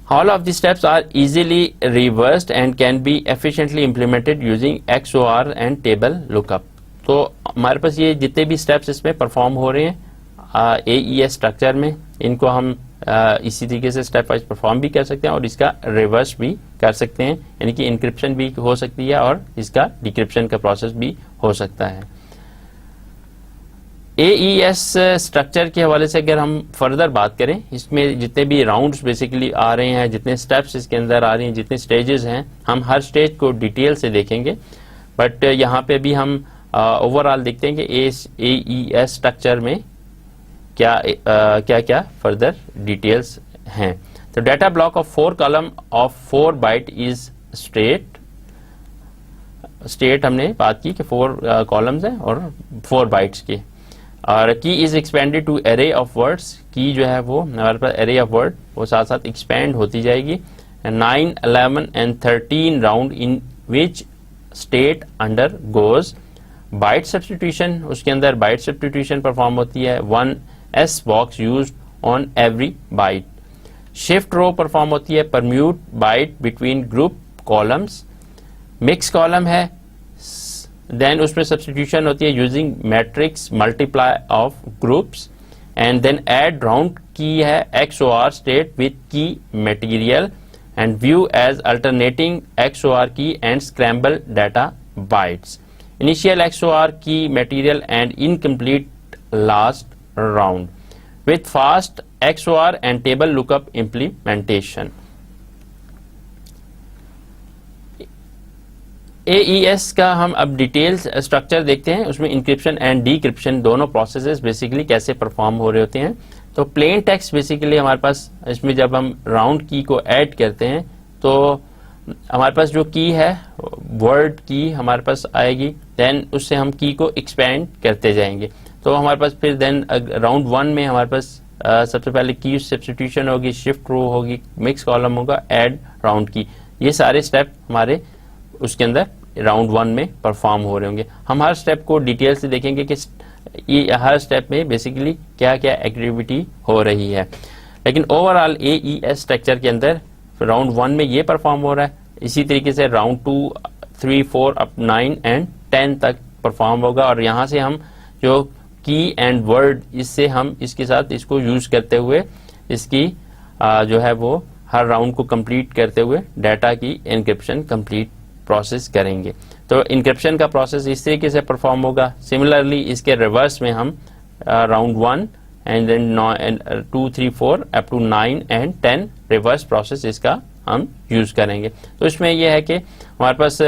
All of these steps are easily reversed and can be efficiently implemented using XOR and table lookup. तो हमारे पास ये जितने भी steps इसमें perform हो रहे हैं AES स्ट्रक्चर में, इनको हम इसी तरीके से स्टेप वाइज परफॉर्म भी कर सकते हैं और इसका रिवर्स भी कर सकते हैं, यानी कि इंक्रिप्शन भी हो सकती है और इसका डिक्रिप्शन का प्रोसेस भी हो सकता है। AES स्ट्रक्चर के हवाले से अगर हम फर्दर बात करें, इसमें जितने भी राउंड्स बेसिकली आ रहे हैं, जितने स्टेप्स इसके अंदर आ रही हैं, जितने स्टेजेस हैं, हम हर स्टेज को डिटेल से देखेंगे। बट यहाँ पे भी हम ओवरऑल देखते हैं कि AES स्ट्रक्चर में क्या फर्दर डिटेल्स हैं। तो data block of 4 column of 4 byte is state हमने बात की कि 4 कॉलम्स हैं और 4 बाइट्स के। और key is expanded to array of words, key जो है वो हमारे पास एरे ऑफ वर्ड वो साथ साथ एक्सपेंड होती जाएगी। 9, 11 and 13 round in which state undergoes byte substitution, उसके अंदर बाइट सब्स्टिट्यूशन परफॉर्म होती है। 1 S box used on every byte. Shift row perform होती है, permute byte between group columns. Mix column है, देन उसमें सब्स्टिट्यूशन होती है using matrix multiply of groups. And then add round key है XOR state with key material and view as alternating XOR key and scramble data bytes. Initial XOR key material and incomplete last round with fast XOR and table lookup implementation. AES का हम अब details structure देखते हैं, उसमें encryption and डीक्रिप्शन दोनों processes basically कैसे perform हो रहे होते हैं। तो प्लेन टेक्स्ट बेसिकली हमारे पास इसमें जब हम राउंड की को ऐड करते हैं तो हमारे पास जो की है वर्ड की हमारे पास आएगी, देन उससे हम की को एक्सपेंड करते जाएंगे। तो हमारे पास फिर देन राउंड 1 में हमारे पास सबसे पहले की सब्स्टिट्यूशन होगी, शिफ्ट रो होगी, मिक्स कॉलम होगा, ऐड राउंड की, ये सारे स्टेप हमारे उसके अंदर राउंड 1 में परफॉर्म हो रहे होंगे। हम हर स्टेप को डिटेल से देखेंगे कि ये हर स्टेप में बेसिकली क्या क्या एक्टिविटी हो रही है। लेकिन ओवरऑल AES स्ट्रक्चर के अंदर राउंड 1 में ये परफॉर्म हो रहा है, इसी तरीके से राउंड 2, 3, 4 अप 9 एंड 10 तक परफॉर्म होगा। और यहाँ से हम जो की एंड वर्ड इससे हम इसके साथ इसको यूज करते हुए इसकी जो है वो हर राउंड को कंप्लीट करते हुए डाटा की एन्क्रिप्शन कंप्लीट प्रोसेस करेंगे। तो एन्क्रिप्शन का प्रोसेस इस तरीके से परफॉर्म होगा। सिमिलरली इसके रिवर्स में हम round 1 and then 2, 3, 4 up to 9 and 10 reverse process इसका हम यूज करेंगे। तो इसमें यह है कि हमारे पास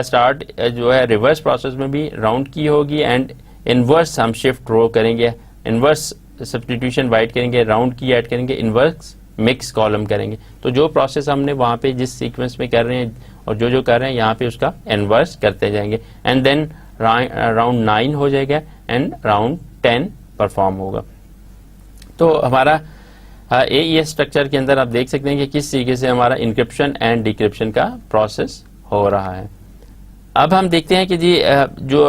स्टार्ट जो है रिवर्स प्रोसेस में भी राउंड की होगी एंड इनवर्स हम शिफ्ट रो करेंगे, इनवर्स सब्स्टिट्यूशन बाइट करेंगे, राउंड की ऐड करेंगे, इनवर्स मिक्स कॉलम करेंगे। तो जो प्रोसेस हमने वहाँ पे जिस सीक्वेंस में कर रहे हैं और जो कर रहे हैं यहाँ पे उसका इनवर्स करते जाएंगे एंड देन राउंड 9 हो जाएगा एंड राउंड 10 परफॉर्म होगा। तो हमारा AES स्ट्रक्चर के अंदर आप देख सकते हैं कि किस तरीके से हमारा इंक्रिप्शन एंड डिक्रिप्शन का प्रोसेस हो रहा है। अब हम देखते हैं कि जी जो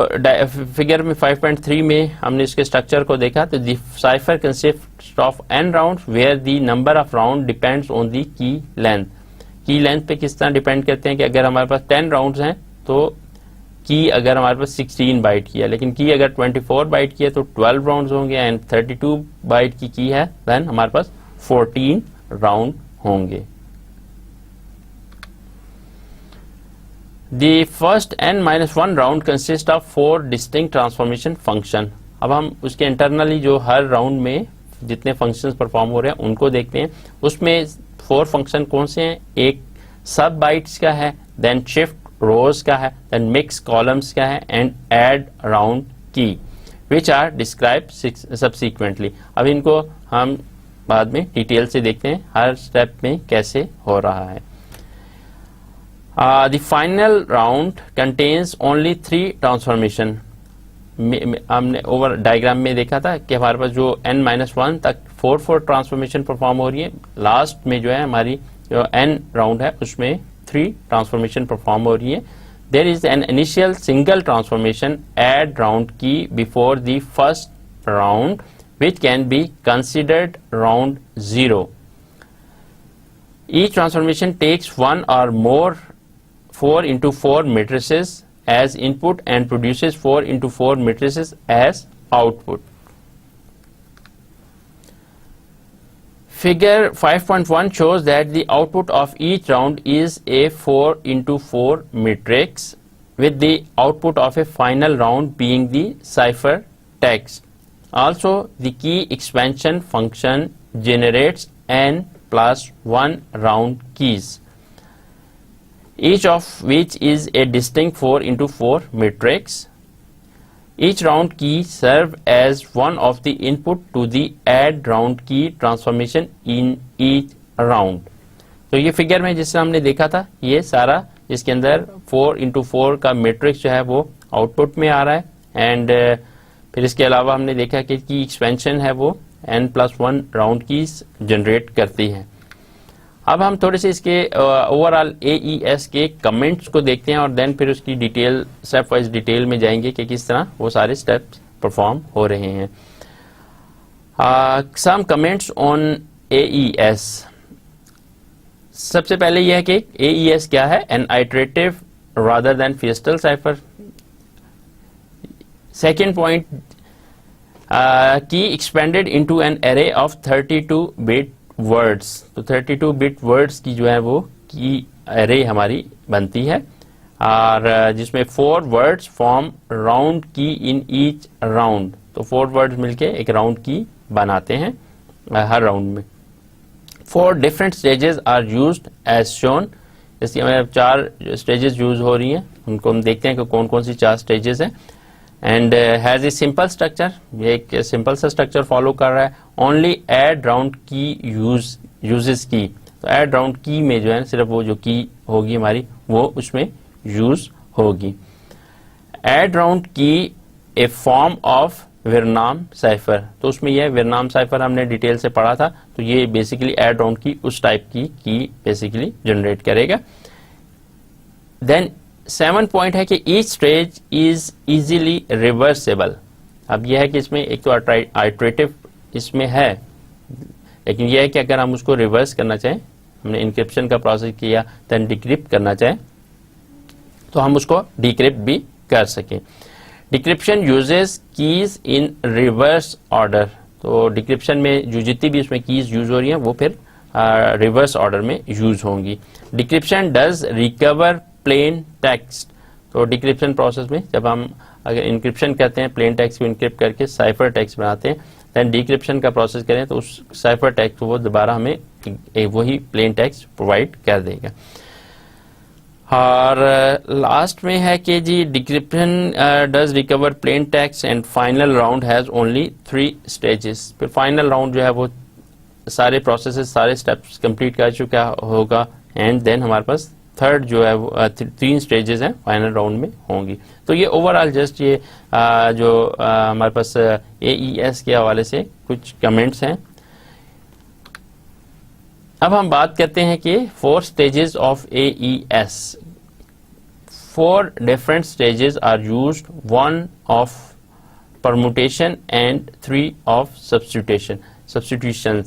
फिगर में 5.3 में हमने इसके स्ट्रक्चर को देखा। तो the cipher consist of n rounds where the number of round depends on the key length. की लेंथ पे किस तरह डिपेंड करते हैं कि अगर हमारे पास 10 राउंड्स हैं तो की अगर हमारे पास 16 बाइट की है, लेकिन की अगर 24 बाइट की है तो 12 राउंड्स होंगे एंड 32 बाइट की है देन हमारे पास 14 राउंड होंगे। The first n-1 round consists of 4 distinct transformation function। अब हम उसके इंटरनली जो हर राउंड में जितने फंक्शंस परफॉर्म हो रहे हैं उनको देखते हैं। उसमें 4 फंक्शन कौन से हैं? एक सब बाइट्स का है, देन शिफ्ट रोज का है, देन मिक्स कॉलम्स का है एंड ऐड राउंड की, विच आर डिस्क्राइब सबसीक्वेंटली। अब इनको हम बाद में डिटेल से देखते हैं हर स्टेप में कैसे हो रहा है। The final round contains only 3 transformation। हमने ओवर डायग्राम में देखा था कि हमारे पास जो n-1 तक 4 ट्रांसफॉर्मेशन परफॉर्म हो रही है, लास्ट में जो है हमारी जो n राउंड है उसमें 3 ट्रांसफॉर्मेशन परफॉर्म हो रही है। There is an initial single transformation add round key before the first round which can be considered round 0. Each transformation takes one or more 4x4 matrices as input and produces 4x4 matrices as output. Figure 5.1 shows that the output of each round is a 4x4 matrix with the output of a final round being the cipher text. Also, the key expansion function generates n+1 round keys, each of which is a distinct 4x4 matrix. Each round key serve as one of the input to the add round key transformation in each round. तो ये figure में जिससे हमने देखा था, ये सारा इसके अंदर 4x4 का मैट्रिक्स जो है वो आउटपुट में आ रहा है, एंड फिर इसके अलावा हमने देखा कि की एक्सपेंशन है वो n+1 राउंड कीज जनरेट करती है। अब हम थोड़े से इसके ओवरऑल AES के कमेंट्स को देखते हैं और देन फिर उसकी डिटेल स्टेप वाइज डिटेल में जाएंगे कि किस तरह वो सारे स्टेप्स परफॉर्म हो रहे हैं। Some comments on AES। सबसे पहले यह है कि AES क्या है, an iterative rather than Feistel cipher. Second point, key expanded into an array of 32 bit words. तो 32 बिट वर्ड्स की जो है वो की एरे हमारी बनती है, और जिसमें 4 वर्ड्स फॉर्म राउंड की इन ईच राउंड। तो 4 वर्ड्स मिलके एक राउंड की बनाते हैं हर राउंड में। 4 different stages are used as shown. इसकी हमें 4 स्टेजेस यूज हो रही हैं, उनको हम देखते हैं कि कौन कौन सी 4 स्टेजेस हैं। And has a simple structure, ये एक सिंपल सा स्ट्रक्चर फॉलो कर रहा है। ओनली एड राउंड की यूजेस की। तो एड राउंड की में जो है सिर्फ वो जो की होगी हमारी वो उसमें यूज होगी। एड राउंड की ए फॉर्म ऑफ विरनाम साइफर। तो उसमें यह विरनाम साइफर हमने डिटेल से पढ़ा था, तो ये बेसिकली एड राउंड की उस टाइप की बेसिकली जनरेट करेगा। देन 7 पॉइंट है कि each stage is easily reversible. अब यह है कि इसमें एक तो आइटरेटिव इसमें है, लेकिन यह है कि अगर हम उसको रिवर्स करना चाहें, हमने इंक्रिप्शन का प्रोसेस किया देन डिक्रिप्ट करना चाहें, तो हम उसको डिक्रिप्ट भी कर सकें। डिक्रिप्शन यूजेस कीज इन रिवर्स ऑर्डर। तो डिक्रिप्शन में जो जितनी भी उसमें कीज यूज हो रही हैं वो फिर रिवर्स ऑर्डर में यूज होंगी। Decryption does recover plain text. तो डिक्रिप्शन प्रोसेस में जब हम अगर इंक्रिप्शन करते हैं, प्लेन टेक्स्ट को इंक्रिप्ट करके साइफर टेक्स्ट बनाते हैं, देन डिक्रिप्शन का प्रोसेस करें तो उस साइफर टेक्स्ट को वो दोबारा हमें वही प्लेन टेक्स्ट प्रोवाइड कर देगा। और लास्ट में है कि जी decryption does recover plain text and final round has only 3 stages. फिर फाइनल राउंड जो है वो सारे प्रोसेसेस सारे स्टेप्स कंप्लीट कर चुका होगा, एंड देन हमारे पास थर्ड जो है वो 3 स्टेजेस हैं फाइनल राउंड में होंगी। तो ये ओवरऑल जस्ट ये जो हमारे पास AES के हवाले से कुछ कमेंट्स हैं। अब हम बात करते हैं कि 4 stages of AES। 4 different stages are used, 1 of permutation and 3 of substitution.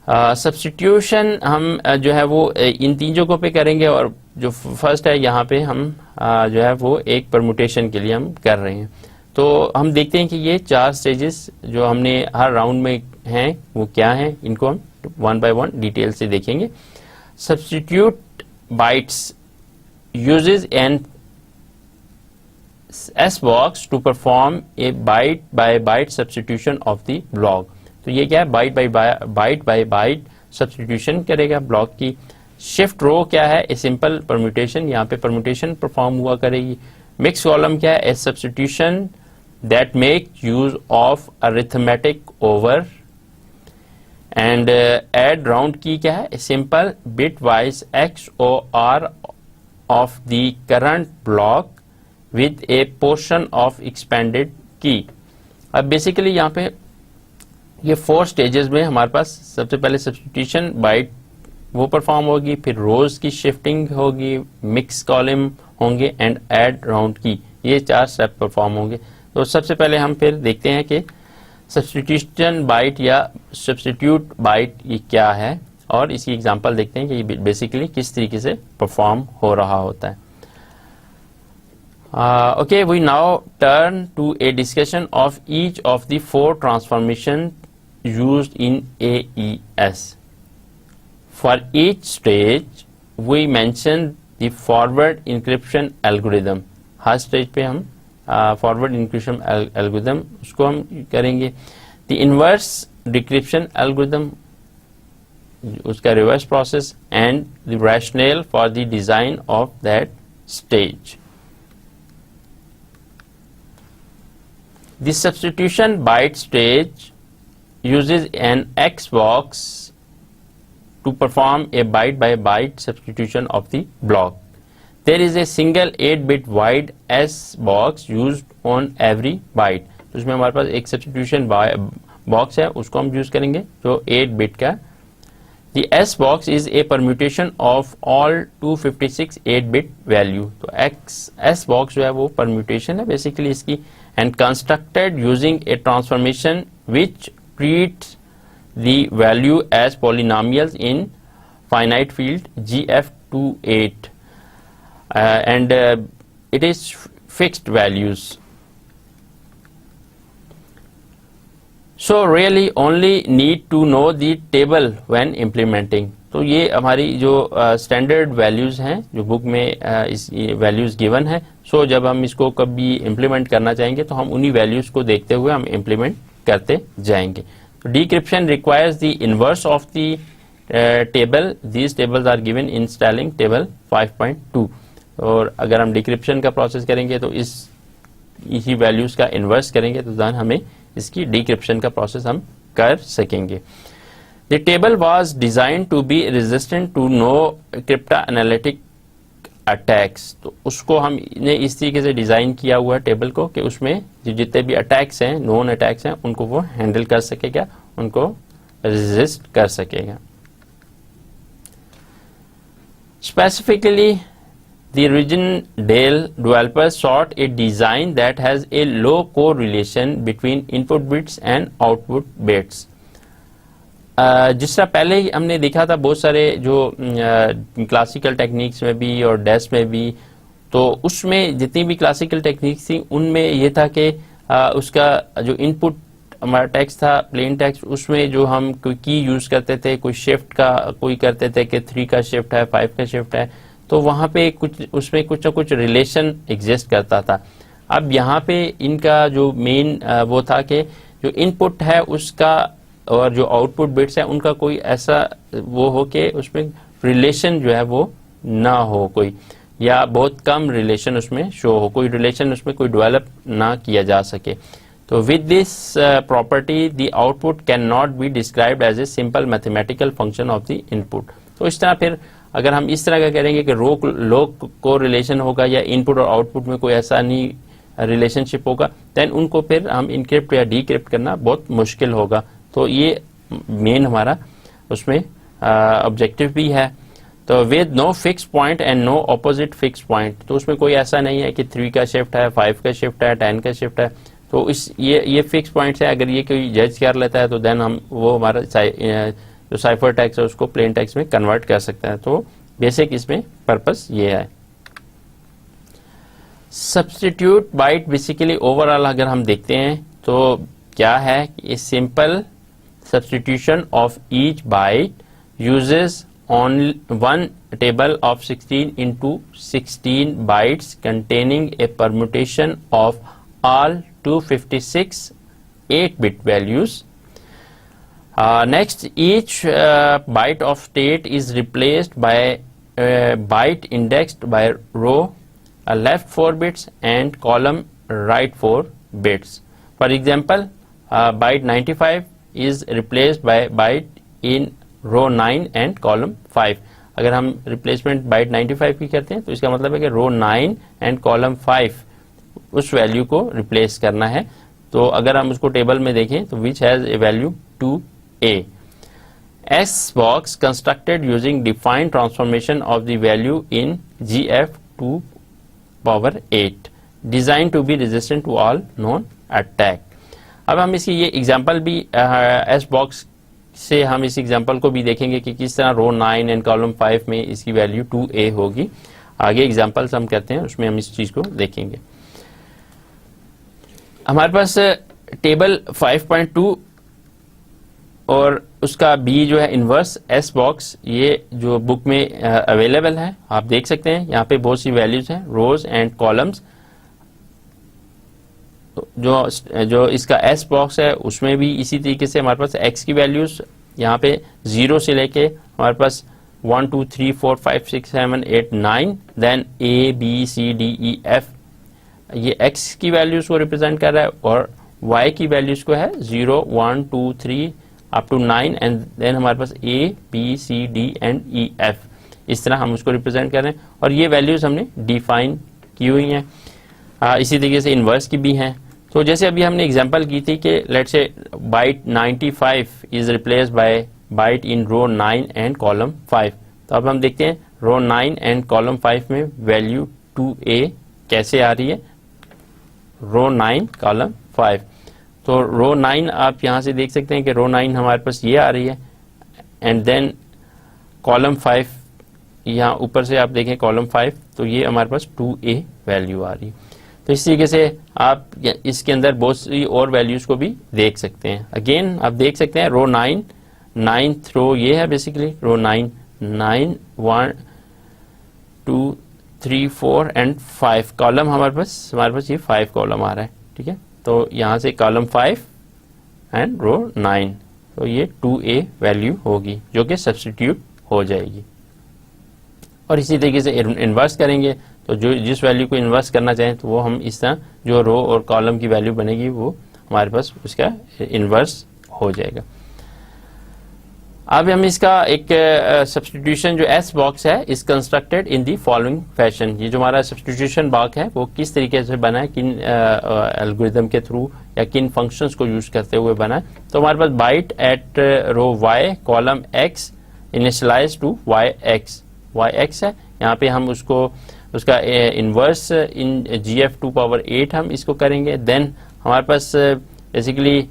Substitution हम जो है वो इन 3 जगहों पे करेंगे, और जो फर्स्ट है यहाँ पे हम जो है वो एक परमुटेशन के लिए हम कर रहे हैं। तो हम देखते हैं कि ये 4 स्टेजेस जो हमने हर राउंड में हैं वो क्या हैं, इनको हम 1 बाय 1 डिटेल से देखेंगे। Substitute bytes uses an S-box to perform a byte by byte substitution of the block. तो ये क्या है, बाइट बाय बाइट सब्स्टिट्यूशन करेगा ब्लॉक की। शिफ्ट रो क्या है, ए सिंपल परम्यूटेशन, यहाँ पे परम्यूटेशन परफॉर्म हुआ करेगी। मिक्स कॉलम क्या है, a substitution that make use of arithmetic over. And add round key क्या है, a simple bit wise XOR of the current block with a portion of expanded key. अब basically यहाँ पे ये 4 स्टेजेस में हमारे पास सबसे पहले सब्स्टिट्यूशन बाइट वो परफॉर्म होगी, फिर रोज की शिफ्टिंग होगी, मिक्स कॉलम होंगे एंड ऐड राउंड की, ये 4 स्टेप परफॉर्म होंगे। तो सबसे पहले हम फिर देखते हैं कि सब्स्टिट्यूशन बाइट या सब्स्टिट्यूट बाइट ये क्या है, और इसकी एग्जांपल देखते हैं कि ये बेसिकली किस तरीके से परफॉर्म हो रहा होता है। Okay, we now turn to a discussion of each of the 4 transformations used in AES. For each stage, we mention the forward encryption algorithm. Her stage पे हम forward encryption algorithm उसको हम करेंगे। The inverse decryption algorithm, उसका reverse process, and the rationale for the design of that stage. The substitution byte stage uses an X box to perform a byte by byte substitution of the block. There is a single 8-bit wide S box used on every byte. तो उसमें हमारे पास एक substitution box है, उसको हम use करेंगे जो 8 bit का. The S box is a permutation of all 256 8-bit value. तो S box जो है वो permutation है basically इसकी, and constructed using a transformation which treats the value as polynomials in finite field GF28 and it is fixed values. So really only need to know the table when implementing. तो ये हमारी जो standard values हैं जो book में इस values given है. सो जब हम इसको कभी इम्प्लीमेंट करना चाहेंगे तो हम उन्हीं वैल्यूज़ को देखते हुए हम इम्प्लीमेंट करते जाएंगे. तो decryption requires the inverse of the table. These tables are given in Stallings table 5.2. और अगर हम डिक्रिप्शन का प्रोसेस करेंगे तो इसी वैल्यूज़ का इन्वर्स करेंगे तो दैन हमें इसकी डिक्रिप्शन का प्रोसेस हम कर सकेंगे. The table was design to be resistant to known cryptanalytic attacks. तो उसको हमने इस तरीके से डिजाइन किया हुआ है टेबल को कि उसमें जितने भी अटैक्स हैं, नोन अटैक्स हैं, उनको वो हैंडल कर सकेगा, उनको रेजिस्ट कर सकेगा. Specifically the Origindale developers sought a design that has a low correlation between input bits and output bits. जिस तरह पहले ही हमने देखा था बहुत सारे जो क्लासिकल टेक्निक्स में भी और डेस में भी, तो उसमें जितनी भी क्लासिकल टेक्निक्स थी उनमें ये था कि उसका जो इनपुट हमारा टेक्स्ट था, प्लेन टेक्स्ट, उसमें जो हम कोई की यूज करते थे, कोई शिफ्ट का कोई करते थे कि 3 का शिफ्ट है, 5 का शिफ्ट है, तो वहाँ पे उसमें कुछ ना कुछ रिलेशन एग्जिस्ट करता था. अब यहाँ पे इनका जो मेन वो था कि जो इनपुट है उसका और जो आउटपुट बिट्स है उनका कोई ऐसा वो हो कि उसमें रिलेशन जो है वो ना हो कोई, या बहुत कम रिलेशन उसमें शो हो, कोई रिलेशन उसमें कोई डेवलप ना किया जा सके. तो with this property the output can not be described as a simple mathematical function of the input. तो इस तरह फिर अगर हम इस तरह का करेंगे कि लो को रिलेशन होगा या इनपुट और आउटपुट में कोई ऐसा नहीं रिलेशनशिप होगा, देन उनको फिर हम इनक्रिप्ट या डीक्रिप्ट करना बहुत मुश्किल होगा. तो ये मेन हमारा उसमें ऑब्जेक्टिव भी है. तो with no fix point and no opposite fix point. तो उसमें कोई ऐसा नहीं है कि 3 का शिफ्ट है, 5 का शिफ्ट है, 10 का शिफ्ट है. तो इस ये फिक्स पॉइंट है. अगर ये कोई जज कर लेता है तो देन हम वो हमारा जो साइफर टेक्स्ट है उसको प्लेन टेक्स्ट में कन्वर्ट कर सकता है. तो बेसिक इसमें पर्पस ये है. सब्स्टिट्यूट बाइट बेसिकली ओवरऑल अगर हम देखते हैं तो क्या है कि simple substitution of each byte uses only one table of 16 into 16 bytes containing a permutation of all 256 8-bit values. Next, each byte of state is replaced by a byte indexed by row left 4 bits and column right 4 bits. For example, byte 95 is replaced by byte in row 9 and column 5. अगर हम replacement bite 95 की करते हैं तो इसका मतलब है कि रो 9 एंड कॉलम 5 उस वैल्यू को रिप्लेस करना है. तो अगर हम उसको टेबल में देखें तो which has a value 2a. S box constructed using defined transformation of the value in GF2 power 8 designed to be resistant to all known attack. अब हम इसकी ये एग्जांपल भी S box से हम इस एग्जांपल को भी देखेंगे कि किस तरह रो 9 एंड कॉलम 5 में इसकी वैल्यू 2a होगी. आगे एग्जांपल्स हम करते हैं उसमें हम इस चीज को देखेंगे. हमारे पास टेबल 5.2 और उसका बी जो है इनवर्स एस बॉक्स, ये जो बुक में अवेलेबल है आप देख सकते हैं. यहाँ पे बहुत सी वैल्यूज हैं, रोज एंड कॉलम्स. जो इसका एस बॉक्स है उसमें भी इसी तरीके से हमारे पास एक्स की वैल्यूज यहाँ पे 0 से लेके हमारे पास 1 2 3 4 5 6 7 8 9 then A B C D E F, ये एक्स की वैल्यूज को रिप्रेजेंट कर रहा है. और y की वैल्यूज को है 0 1 2 3 अप टू 9 एंड देन हमारे पास a b c d and e f, इस तरह हम उसको रिप्रेजेंट कर रहे हैं और ये वैल्यूज हमने डिफाइन की हुई हैं। इसी तरीके से इन्वर्स की भी हैं। तो जैसे अभी हमने एग्जांपल की थी कि let's say byte 95 is replace by byte in row 9 and column 5। तो अब हम देखते हैं रो 9 एंड कॉलम 5 में वैल्यू 2a कैसे आ रही है, रो 9 कॉलम 5। तो रो 9 आप यहां से देख सकते हैं कि रो 9 हमारे पास ये आ रही है एंड देन कॉलम 5 यहाँ ऊपर से आप देखें कॉलम 5, तो ये हमारे पास 2a वैल्यू आ रही है। तो इस तरीके से आप इसके अंदर बहुत सी और वैल्यूज को भी देख सकते हैं। अगेन आप देख सकते हैं रो 9 9th रो ये है बेसिकली रो 9 9 1 2 3 4 एंड 5 कॉलम हमारे पास ये 5 कॉलम आ रहा है, ठीक है। तो यहाँ से कॉलम 5 एंड रो 9, तो ये 2a वैल्यू होगी जो कि सब्स्टिट्यूट हो जाएगी। और इसी तरीके से इन्वर्स करेंगे तो जो जिस वैल्यू को इन्वर्स करना चाहें तो वो हम इस तरह जो रो और कॉलम की वैल्यू बनेगी वो हमारे पास उसका इन्वर्स हो जाएगा। अब हम इसका एक सब्स्टिट्यूशन जो एस बॉक्स है is constructed in the following fashion. ये जो हमारा सब्स्टिट्यूशन बॉक्स है वो किस तरीके से बना है, किन एल्गोरिथम के थ्रू या किन फंक्शंस को यूज करते हुए बना है। तो हमारे पास byte at row y column x initialize to yx है। यहाँ पे हम उसका इन्वर्स इन gf2 हम इसको करेंगे। देन हमारे पास बेसिकली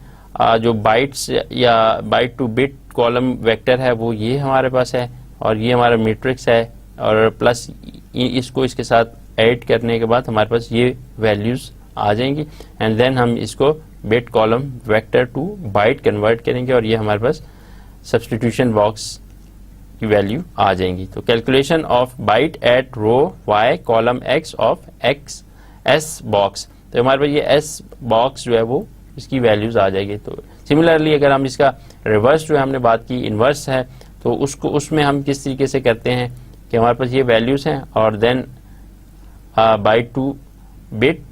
जो बाइट्स या byte to bit column vector है वो ये हमारे पास है और ये हमारा मैट्रिक्स है और प्लस इसको इसके साथ ऐड करने के बाद हमारे पास ये वैल्यूज आ जाएंगी एंड देन हम इसको bit column vector to byte convert करेंगे और ये हमारे पास सब्स्टिट्यूशन बॉक्स की वैल्यू आ जाएंगी। तो calculation of byte at row y column x ऑफ x s बॉक्स, तो हमारे पास ये s बॉक्स जो है वो इसकी वैल्यूज आ जाएगी। तो सिमिलरली अगर हम इसका रिवर्स जो है हमने बात की इन्वर्स है तो उसमें हम किस तरीके से करते हैं कि हमारे पास ये वैल्यूज हैं और then byte to bit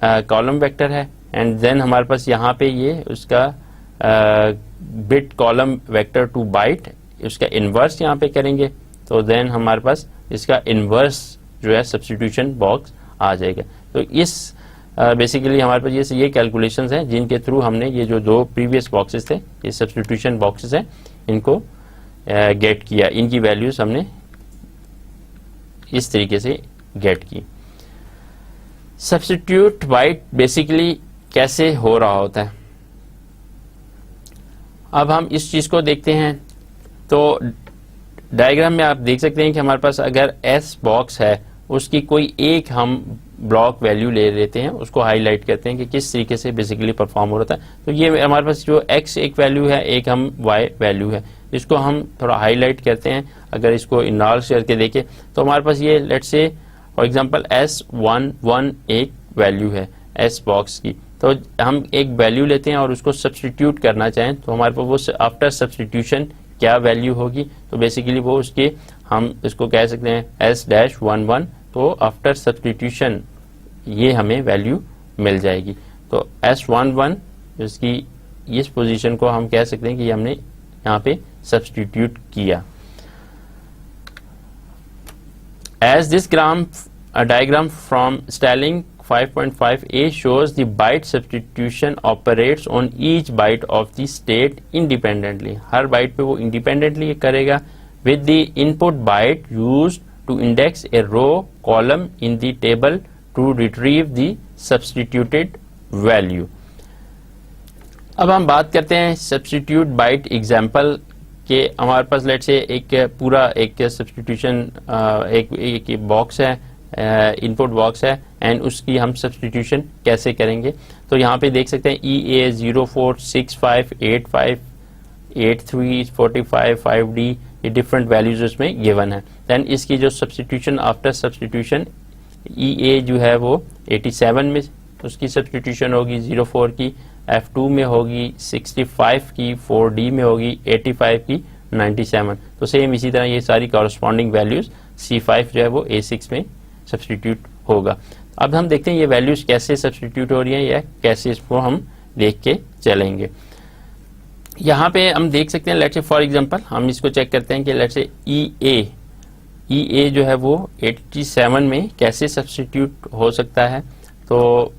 column vector है एंड देन हमारे पास यहाँ पे ये उसका bit column vector to byte उसका इन्वर्स यहाँ पे करेंगे तो देन हमारे पास इसका इन्वर्स जो है सब्स्टिट्यूशन बॉक्स आ जाएगा। तो इस बेसिकली हमारे पास ये कैलकुलेशंस हैं जिनके थ्रू हमने ये जो दो प्रीवियस बॉक्सेस थे ये सब्स्टिट्यूशन बॉक्सेस हैं इनको गेट किया, इनकी वैल्यूज हमने इस तरीके से गेट की। सब्स्टिट्यूट बाइट बेसिकली कैसे हो रहा होता है, अब हम इस चीज को देखते हैं। तो डायग्राम में आप देख सकते हैं कि हमारे पास अगर एस बॉक्स है उसकी कोई एक हम ब्लॉक वैल्यू ले लेते हैं, उसको हाईलाइट करते हैं कि किस तरीके से बेसिकली परफॉर्म हो रहा है। तो ये हमारे पास जो x एक वैल्यू है, एक हम y वैल्यू है, इसको हम थोड़ा हाईलाइट करते हैं। अगर इसको इनॉल्व करके देखें तो हमारे पास ये let's say for example S11 एक वैल्यू है S बॉक्स की। तो हम एक वैल्यू लेते हैं और उसको सब्स्टिट्यूट करना चाहें तो हमारे पास वो आफ्टर सब्स्टिट्यूशन क्या वैल्यू होगी, तो बेसिकली वो उसके हम इसको कह सकते हैं S-11। तो आफ्टर सब्स्टिट्यूशन ये हमें वैल्यू मिल जाएगी। तो S11 इसकी इस पोजीशन को हम कह सकते हैं कि हमने यहाँ पे सब्स्टिट्यूट किया। As this diagram from Stalling 5.5a shows the byte substitution operates on each byte of the state independently. हर बाइट पे वो independently करेगा with the input byte used to index a row column in the table to retrieve the substituted value. अब हम बात करते हैं substitute bite example के। हमारे पास लेट से एक पूरा एक सब्स्टिट्यूशन एक बॉक्स है, इनपुट बॉक्स है एंड उसकी हम सब्स्टिट्यूशन कैसे करेंगे। तो यहाँ पे देख सकते हैं EA0465858345 5D ये डिफरेंट वैल्यूज उसमें गिवन है। देन इसकी जो सब्स्टिट्यूशन आफ्टर सब्स्टिट्यूशन EA जो है वो 87 में उसकी सब्स्टिट्यूशन होगी, 04 की F2 में होगी, 65 की 4D में होगी, 85 की 97। तो सेम इसी तरह ये सारी कॉरस्पॉन्डिंग वैल्यूज C5 जो है वो A6 में सब्स्टिट्यूट होगा। अब हम देखते हैं ये वैल्यूज कैसे सब्स्टिट्यूट हो रही हैं या कैसे इसको हम देख के चलेंगे। यहाँ पे हम देख सकते हैं, लेट्स से फॉर एग्जांपल हम इसको चेक करते हैं कि लेट्स से ई ए जो है वो 87 में कैसे सब्स्टिट्यूट हो सकता है। तो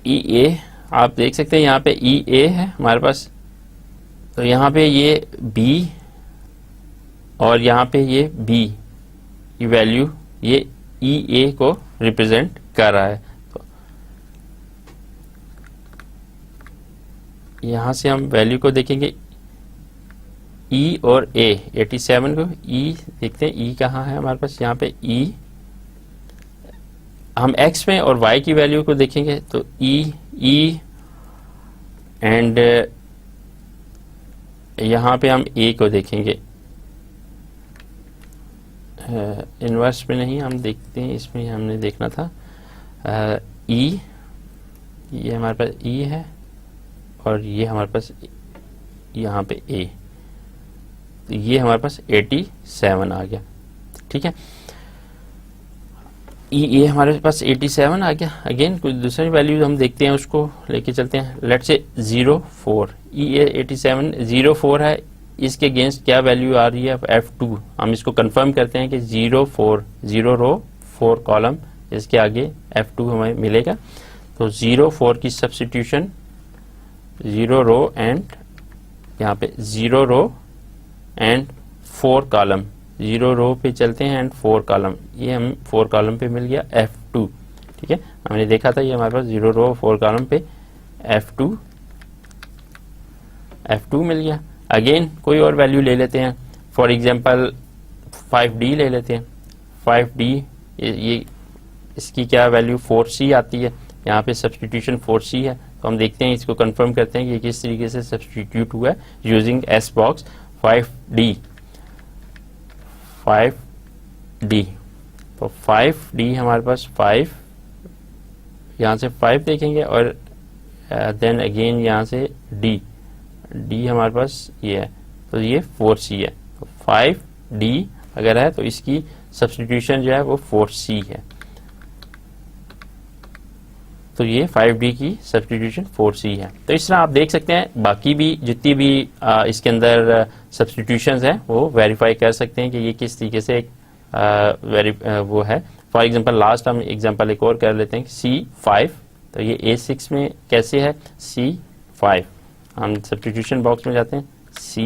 ई ए आप देख सकते हैं यहाँ पे ई ए है हमारे पास, तो यहाँ पे ये बी और यहाँ पे ये बी की वैल्यू ये ई ए को रिप्रेजेंट कर रहा है। तो यहाँ से हम वैल्यू को देखेंगे ई और ए 87 को, ई देखते हैं ई कहाँ है हमारे पास, यहाँ पे ई हम एक्स में और वाई की वैल्यू को देखेंगे तो ई एंड यहाँ पे हम ए को देखेंगे, इनवर्स में नहीं, हम देखते हैं इसमें हमने देखना था ई, ये हमारे पास ई है और ये हमारे पास यहाँ पे ए, तो ये हमारे पास 87 आ गया। ठीक है, ये हमारे पास 87 आ गया। अगेन कुछ दूसरी वैल्यू हम देखते हैं, उसको लेके चलते हैं। लेट्स से 04 ये 87 04 है, इसके अगेंस्ट क्या वैल्यू आ रही है F2। हम इसको कंफर्म करते हैं कि 04 0 रो 4 कॉलम, इसके आगे F2 हमें मिलेगा। तो 04 की सब्स्टिट्यूशन 0 रो एंड यहाँ पे 0 रो एंड 4 कॉलम, 0 रो पे चलते हैं एंड 4 कॉलम, ये हम 4 कॉलम पे मिल गया F2। ठीक है, हमने देखा था ये हमारे पास 0 रो 4 कॉलम पे F2 मिल गया। अगेन कोई और वैल्यू ले लेते हैं, फॉर एग्जांपल 5D ले लेते हैं। 5D ये इसकी क्या वैल्यू 4C आती है, यहाँ पे सब्स्टिट्यूशन 4C है। तो हम देखते हैं, इसको कंफर्म करते हैं कि किस तरीके से सब्स्टिट्यूट हुआ है यूजिंग S बॉक्स 5D। तो 5D हमारे पास 5, यहाँ से 5 देखेंगे और देन अगेन यहाँ से D हमारे पास ये है, तो ये 4C है। तो 5D अगर है तो इसकी सब्स्टिट्यूशन जो है वो 4C है, तो ये 5D की सब्स्टिट्यूशन 4C है। तो इस तरह आप देख सकते हैं बाकी भी जितनी भी इसके अंदर सब्स्टिट्यूशंस हैं वो वेरीफाई कर सकते हैं कि ये किस तरीके से वो है। फॉर एग्जांपल लास्ट हम एग्जांपल एक और कर लेते हैं C5, तो ये A6 में कैसे है C5। हम सब्स्टिट्यूशन बॉक्स में जाते हैं, C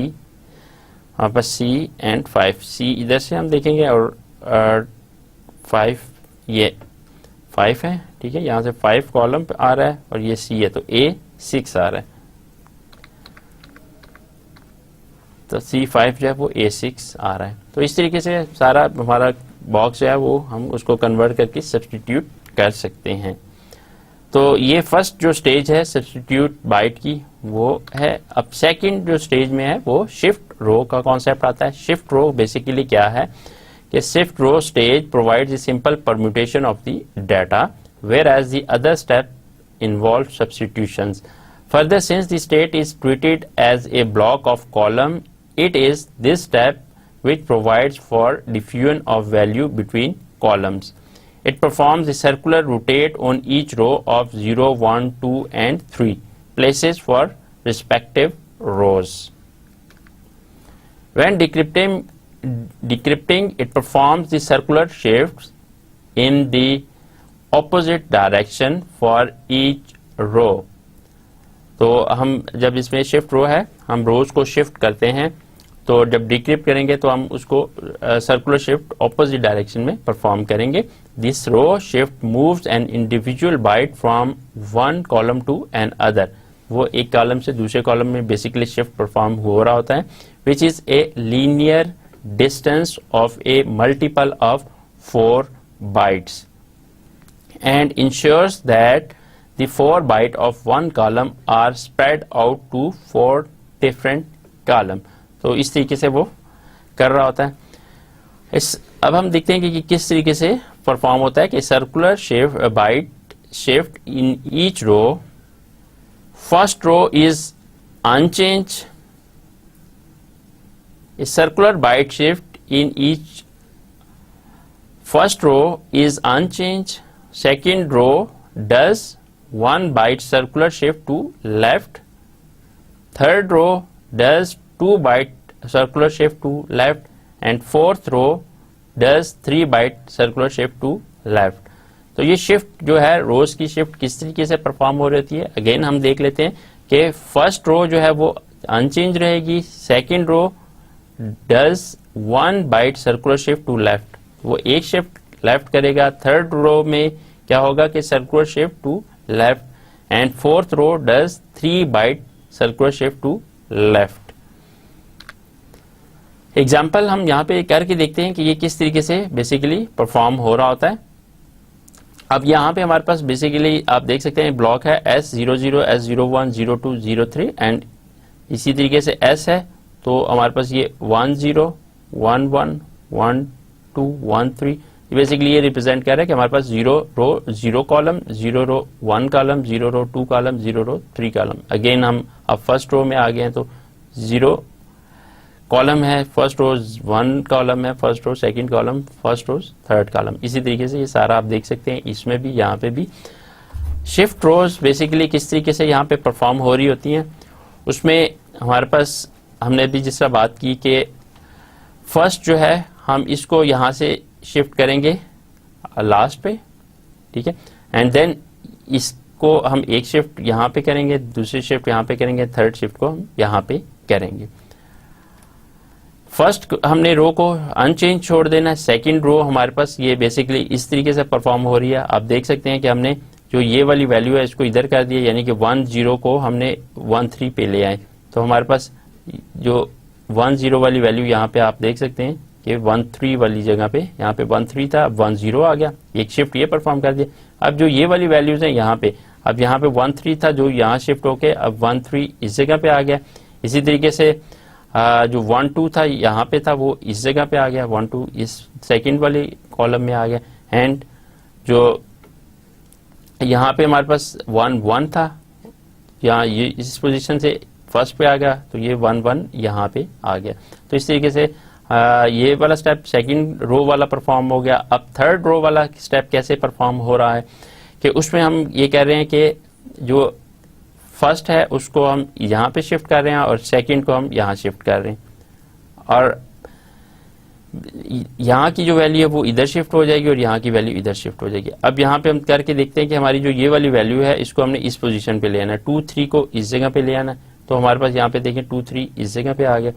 हमारे पास C एंड 5, C इधर से हम देखेंगे और 5 ये 5 है। ठीक है, यहाँ से 5 कॉलम पे आ रहा है और ये C है, तो A6 आ रहा है, तो C5 जो है वो A6 आ रहा है। तो इस तरीके से सारा हमारा बॉक्स जो है वो हम उसको कन्वर्ट करके सब्स्टिट्यूट कर सकते हैं। तो ये फर्स्ट जो स्टेज है सब्स्टिट्यूट बाइट की वो है। अब सेकंड जो स्टेज में है वो शिफ्ट रो का कॉन्सेप्ट आता है। शिफ्ट रो बेसिकली क्या है कि shift row stage provides a simple permutation of the data, whereas the other step involves substitutions. Further, since the state is treated as a block of column, it is this step which provides for diffusion of value between columns. It performs a circular rotate on each row of 0, 1, 2 and 3 places for respective rows. When decrypting, it performs the circular shifts in the opposite direction for each row. तो हम जब इसमें shift रो है हम रोज को shift करते हैं, तो जब डिक्रिप्ट करेंगे तो हम उसको सर्कुलर शिफ्ट ऑपोजिट डायरेक्शन में परफॉर्म करेंगे। This row shift moves an individual byte from one column to another. वो एक कॉलम से दूसरे कॉलम में बेसिकली शिफ्ट परफॉर्म हो रहा होता है, which is a linear distance of a multiple of 4 bytes and ensures that the 4 bytes of one column are spread out to 4 different column। तो इस तरीके से वो कर रहा होता है। अब हम देखते हैं कि किस तरीके से परफॉर्म होता है कि circular shift byte shift in each row. First row is unchanged. A circular byte shift in each first row is unchanged, second row does 1 byte circular shift to left, third row does 2 byte circular shift to left, and fourth row does 3 byte circular shift to left. तो ये shift जो है, रोज की shift किस तरीके से perform हो रही होती है, अगेन हम देख लेते हैं कि फर्स्ट रो जो है वो अनचेंज रहेगी, second row does 1 byte circular shift to left, वो एक शिफ्ट लेफ्ट करेगा, थर्ड रो में क्या होगा कि circular shift to left, and fourth row does 3 byte circular shift to left. Example हम यहाँ पे करके देखते हैं कि ये किस तरीके से बेसिकली परफॉर्म हो रहा होता है। अब यहाँ पे हमारे पास बेसिकली आप देख सकते हैं ब्लॉक है S00, S01, 02, 03 एंड इसी तरीके से S है, तो हमारे पास ये 10, 11, 12, 13, बेसिकली ये रिप्रेजेंट कर रहा है कि हमारे पास 0 रो 0 कॉलम, 0 रो 1 कॉलम, 0 रो 2 कॉलम, 0 रो 3 कॉलम। अगेन हम अब फर्स्ट रो में आ गए हैं, तो 0 कॉलम है, फर्स्ट रो 1 कॉलम है, first row second column, first row third column. इसी तरीके से ये सारा आप देख सकते हैं, इसमें भी यहाँ पे भी शिफ्ट रोज बेसिकली किस तरीके से यहाँ पे परफॉर्म हो रही होती हैं। उसमें हमारे पास हमने भी जिस तरह बात की कि फर्स्ट जो है हम इसको यहाँ से शिफ्ट करेंगे लास्ट पे, ठीक है, एंड देन इसको हम एक शिफ्ट यहाँ पे करेंगे, दूसरी शिफ्ट यहाँ पे करेंगे, थर्ड शिफ्ट को हम यहाँ पे करेंगे। फर्स्ट हमने रो को अनचेंज छोड़ देना है, सेकंड रो हमारे पास ये बेसिकली इस तरीके से परफॉर्म हो रही है। आप देख सकते हैं कि हमने जो ये वाली वैल्यू है इसको इधर कर दिया, यानी कि 10 को हमने 13 पे ले आए, तो हमारे पास जो 10 वाली वैल्यू यहाँ पे आप देख सकते हैं कि 13 वाली जगह पे, यहाँ पे 13 था, अब 10 आ गया, एक शिफ्ट ये परफॉर्म कर दिया। अब जो ये वाली वैल्यूज हैं यहाँ पे, अब यहाँ पे 13 था जो यहाँ शिफ्ट होके अब 13 इस जगह पे आ गया। इसी तरीके से जो 12 था यहाँ पे था वो इस जगह पे आ गया, 12 इस सेकंड वाली कॉलम में आ गया, एंड जो यहाँ पे हमारे पास 1 था, यहाँ ये इस पोजीशन से फर्स्ट पे आ गया, तो ये 1 यहाँ पे आ गया। तो इस तरीके से ये वाला स्टेप सेकंड रो वाला परफॉर्म हो गया। अब थर्ड रो वाला स्टेप कैसे परफॉर्म हो रहा है कि उसमें हम ये कह रहे हैं कि जो फर्स्ट है उसको हम यहाँ पे शिफ्ट कर रहे हैं और सेकंड को हम यहाँ शिफ्ट कर रहे हैं, और यहाँ की जो वैल्यू है वो इधर शिफ्ट हो जाएगी और यहाँ की वैल्यू इधर शिफ्ट हो जाएगी। अब यहाँ पे हम करके देखते हैं कि हमारी जो ये वाली वैल्यू है इसको हमने इस पोजीशन पे ले आना है, 2, 3 को इस जगह पे ले आना है, तो हमारे पास यहाँ पे देखें 2, 3 इस जगह पे आ गया,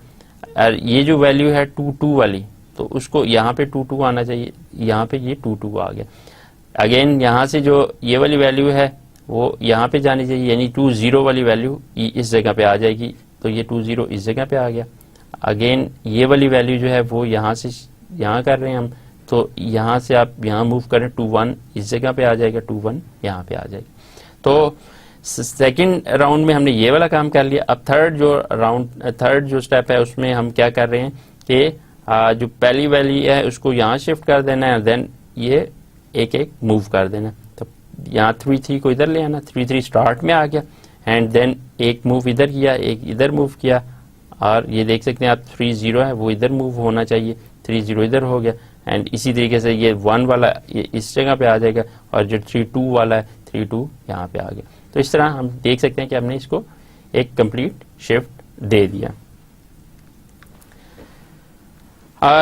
और ये जो वैल्यू है 2, 2 वाली, तो उसको यहाँ पे 2, 2 आना चाहिए, यहाँ पे ये 2, 2 आ गया। अगेन यहाँ से जो ये वाली वैल्यू है वो यहाँ पे जानी चाहिए, यानी 2, 0 वाली वैल्यू इस जगह पे आ जाएगी, तो ये 2, 0 इस जगह पे आ गया। अगेन ये वाली वैल्यू जो है वो यहाँ से यहाँ कर रहे हैं हम, तो यहाँ से आप यहाँ मूव करें, 2, 1 इस जगह पे आ जाएगा, 2, 1 यहाँ पे आ जाएगा। तो सेकंड राउंड में हमने ये वाला काम कर लिया। अब थर्ड जो स्टेप है उसमें हम क्या कर रहे हैं कि जो पहली वैल्यू है उसको यहाँ शिफ्ट कर देना है, देन ये एक एक मूव कर देना। तो यहाँ 3, 3 को इधर ले आना, 3, 3 स्टार्ट में आ गया, एंड देन एक मूव इधर किया, एक इधर मूव किया, और ये देख सकते हैं आप 3, 0 है वो इधर मूव होना चाहिए, 3, 0 इधर हो गया, एंड इसी तरीके से ये 1 वाला ये इस जगह पे आ जाएगा, और जो 3, 2 वाला है 3, 2 यहाँ पे आ गया। तो इस तरह हम देख सकते हैं कि हमने इसको एक कंप्लीट शिफ्ट दे दिया।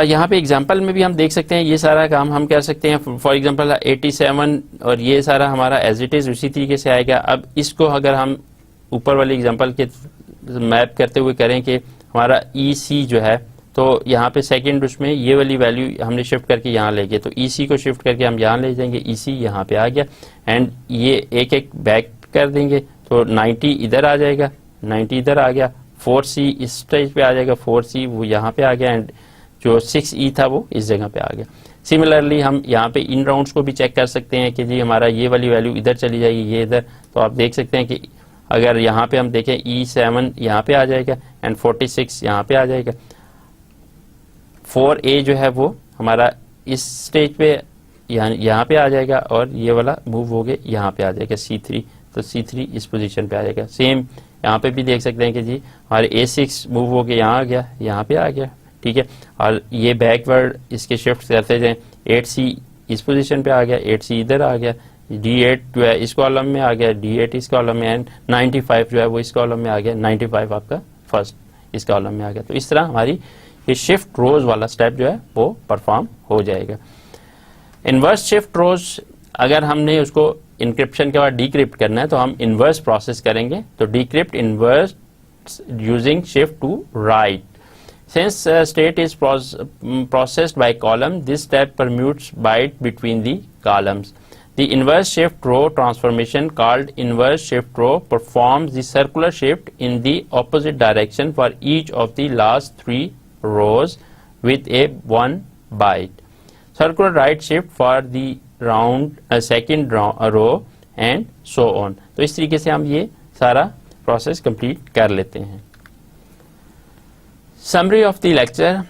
यहाँ पे एग्जांपल में भी हम देख सकते हैं ये सारा काम हम कर सकते हैं। फॉर एग्जांपल 87 और ये सारा हमारा एज इट इज उसी तरीके से आएगा। अब इसको अगर हम ऊपर वाले एग्जांपल के मैप करते हुए करें कि हमारा EC जो है, तो यहाँ पे सेकंड उसमें ये वाली वैल्यू हमने शिफ्ट करके यहाँ ले गए, तो EC को शिफ्ट करके हम यहाँ ले जाएंगे, EC यहाँ पे आ गया, एंड ये एक एक बैक कर देंगे, तो 90 इधर आ जाएगा, 90 इधर आ गया, 4C इस स्टेज पे आ जाएगा, 4C वो यहाँ पे आ गया, एंड जो 6E था वो इस जगह पे आ गया। सिमिलरली हम यहाँ पे इन राउंड्स को भी चेक कर सकते हैं कि जी हमारा ये वाली वैल्यू इधर चली जाएगी, ये इधर, तो आप देख सकते हैं कि अगर यहाँ पे हम देखें E7 यहाँ पे आ जाएगा, एंड 46 यहाँ पे आ जाएगा, 4A जो है वो हमारा इस स्टेज पे यहाँ पे आ जाएगा, और ये वाला मूव हो गया यहाँ पे आ जाएगा C3, तो C3 इस पोजीशन पे आ जाएगा। सेम यहाँ पे भी देख सकते हैं कि जी हमारे A6 मूव हो गया यहाँ आ गया, यहाँ पे आ गया, ठीक है। और ये बैकवर्ड इसके शिफ्ट करते जाएं, 8C इस पोजीशन पे आ गया, 8C इधर आ गया, D8 जो है इस कॉलम में आ गया, D8 इस कॉलम में, एंड 95 जो है वो इस कॉलम में आ गया, 95 आपका फर्स्ट इस कॉलम में आ गया। तो इस तरह हमारी ये शिफ्ट रोज वाला स्टेप जो है वो परफॉर्म हो जाएगा। इनवर्स शिफ्ट रोज अगर हमने उसको इंक्रिप्शन के बाद डिक्रिप्ट करना है तो हम इनवर्स प्रोसेस करेंगे। तो decrypt inverse using shift to right. Since state is processed by column, this step permutes byte between the columns. The inverse shift row transformation called inverse shift row performs the circular shift in the opposite direction for each of the last 3 rows with a 1 byte. Circular right shift for the second row and so on. तो इस तरीके से हम ये सारा process complete कर लेते हैं। Summary of the lecture.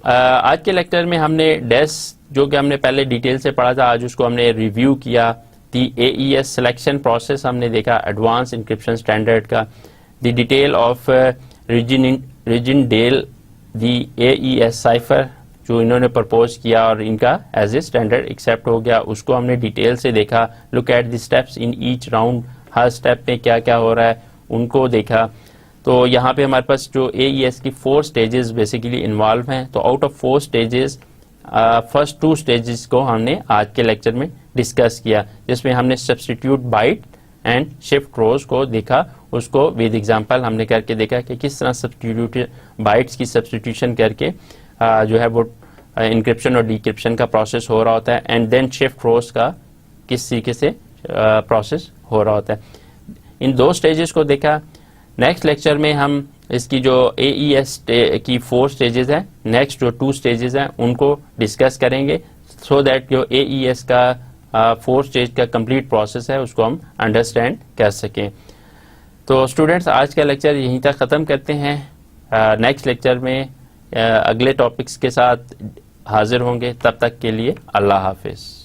आज के लेक्चर में हमने डेस जो कि हमने पहले डिटेल से पढ़ा था, आज उसको हमने रिव्यू किया। दी AES सिलेक्शन प्रोसेस हमने देखा, एडवांस इंक्रिप्शन स्टैंडर्ड का, the detail of Rijndael, the AES cipher जो इन्होंने प्रपोज किया और इनका एज ए स्टैंडर्ड एक्सेप्ट हो गया, उसको हमने डिटेल से देखा। Look at the steps in each round, her step में क्या क्या हो रहा है उनको देखा। तो यहाँ पे हमारे पास जो AES की 4 स्टेजेस बेसिकली इन्वॉल्व हैं। तो out of 4 stages first 2 stages को हमने आज के लेक्चर में डिस्कस किया, जिसमें हमने सब्स्टिट्यूट बाइट एंड शिफ्ट रोज को देखा। उसको विद एग्जांपल हमने करके देखा कि किस तरह सब्स्टिट्यूट बाइट्स की सब्स्टिट्यूशन करके जो है वो इंक्रिप्शन और डिक्रिप्शन का प्रोसेस हो रहा होता है, एंड देन शिफ्ट रोज का किस तरीके से प्रोसेस हो रहा होता है। इन 2 स्टेजेस को देखा। नेक्स्ट लेक्चर में हम इसकी जो AES की 4 स्टेजेस हैं, नेक्स्ट जो 2 स्टेजेस हैं उनको डिस्कस करेंगे, सो दैट जो AES का 4 स्टेज का कंप्लीट प्रोसेस है उसको हम अंडरस्टैंड कर सकें। तो स्टूडेंट्स आज का लेक्चर यहीं तक ख़त्म करते हैं। नेक्स्ट लेक्चर में अगले टॉपिक्स के साथ हाजिर होंगे। तब तक के लिए अल्लाह हाफिज़।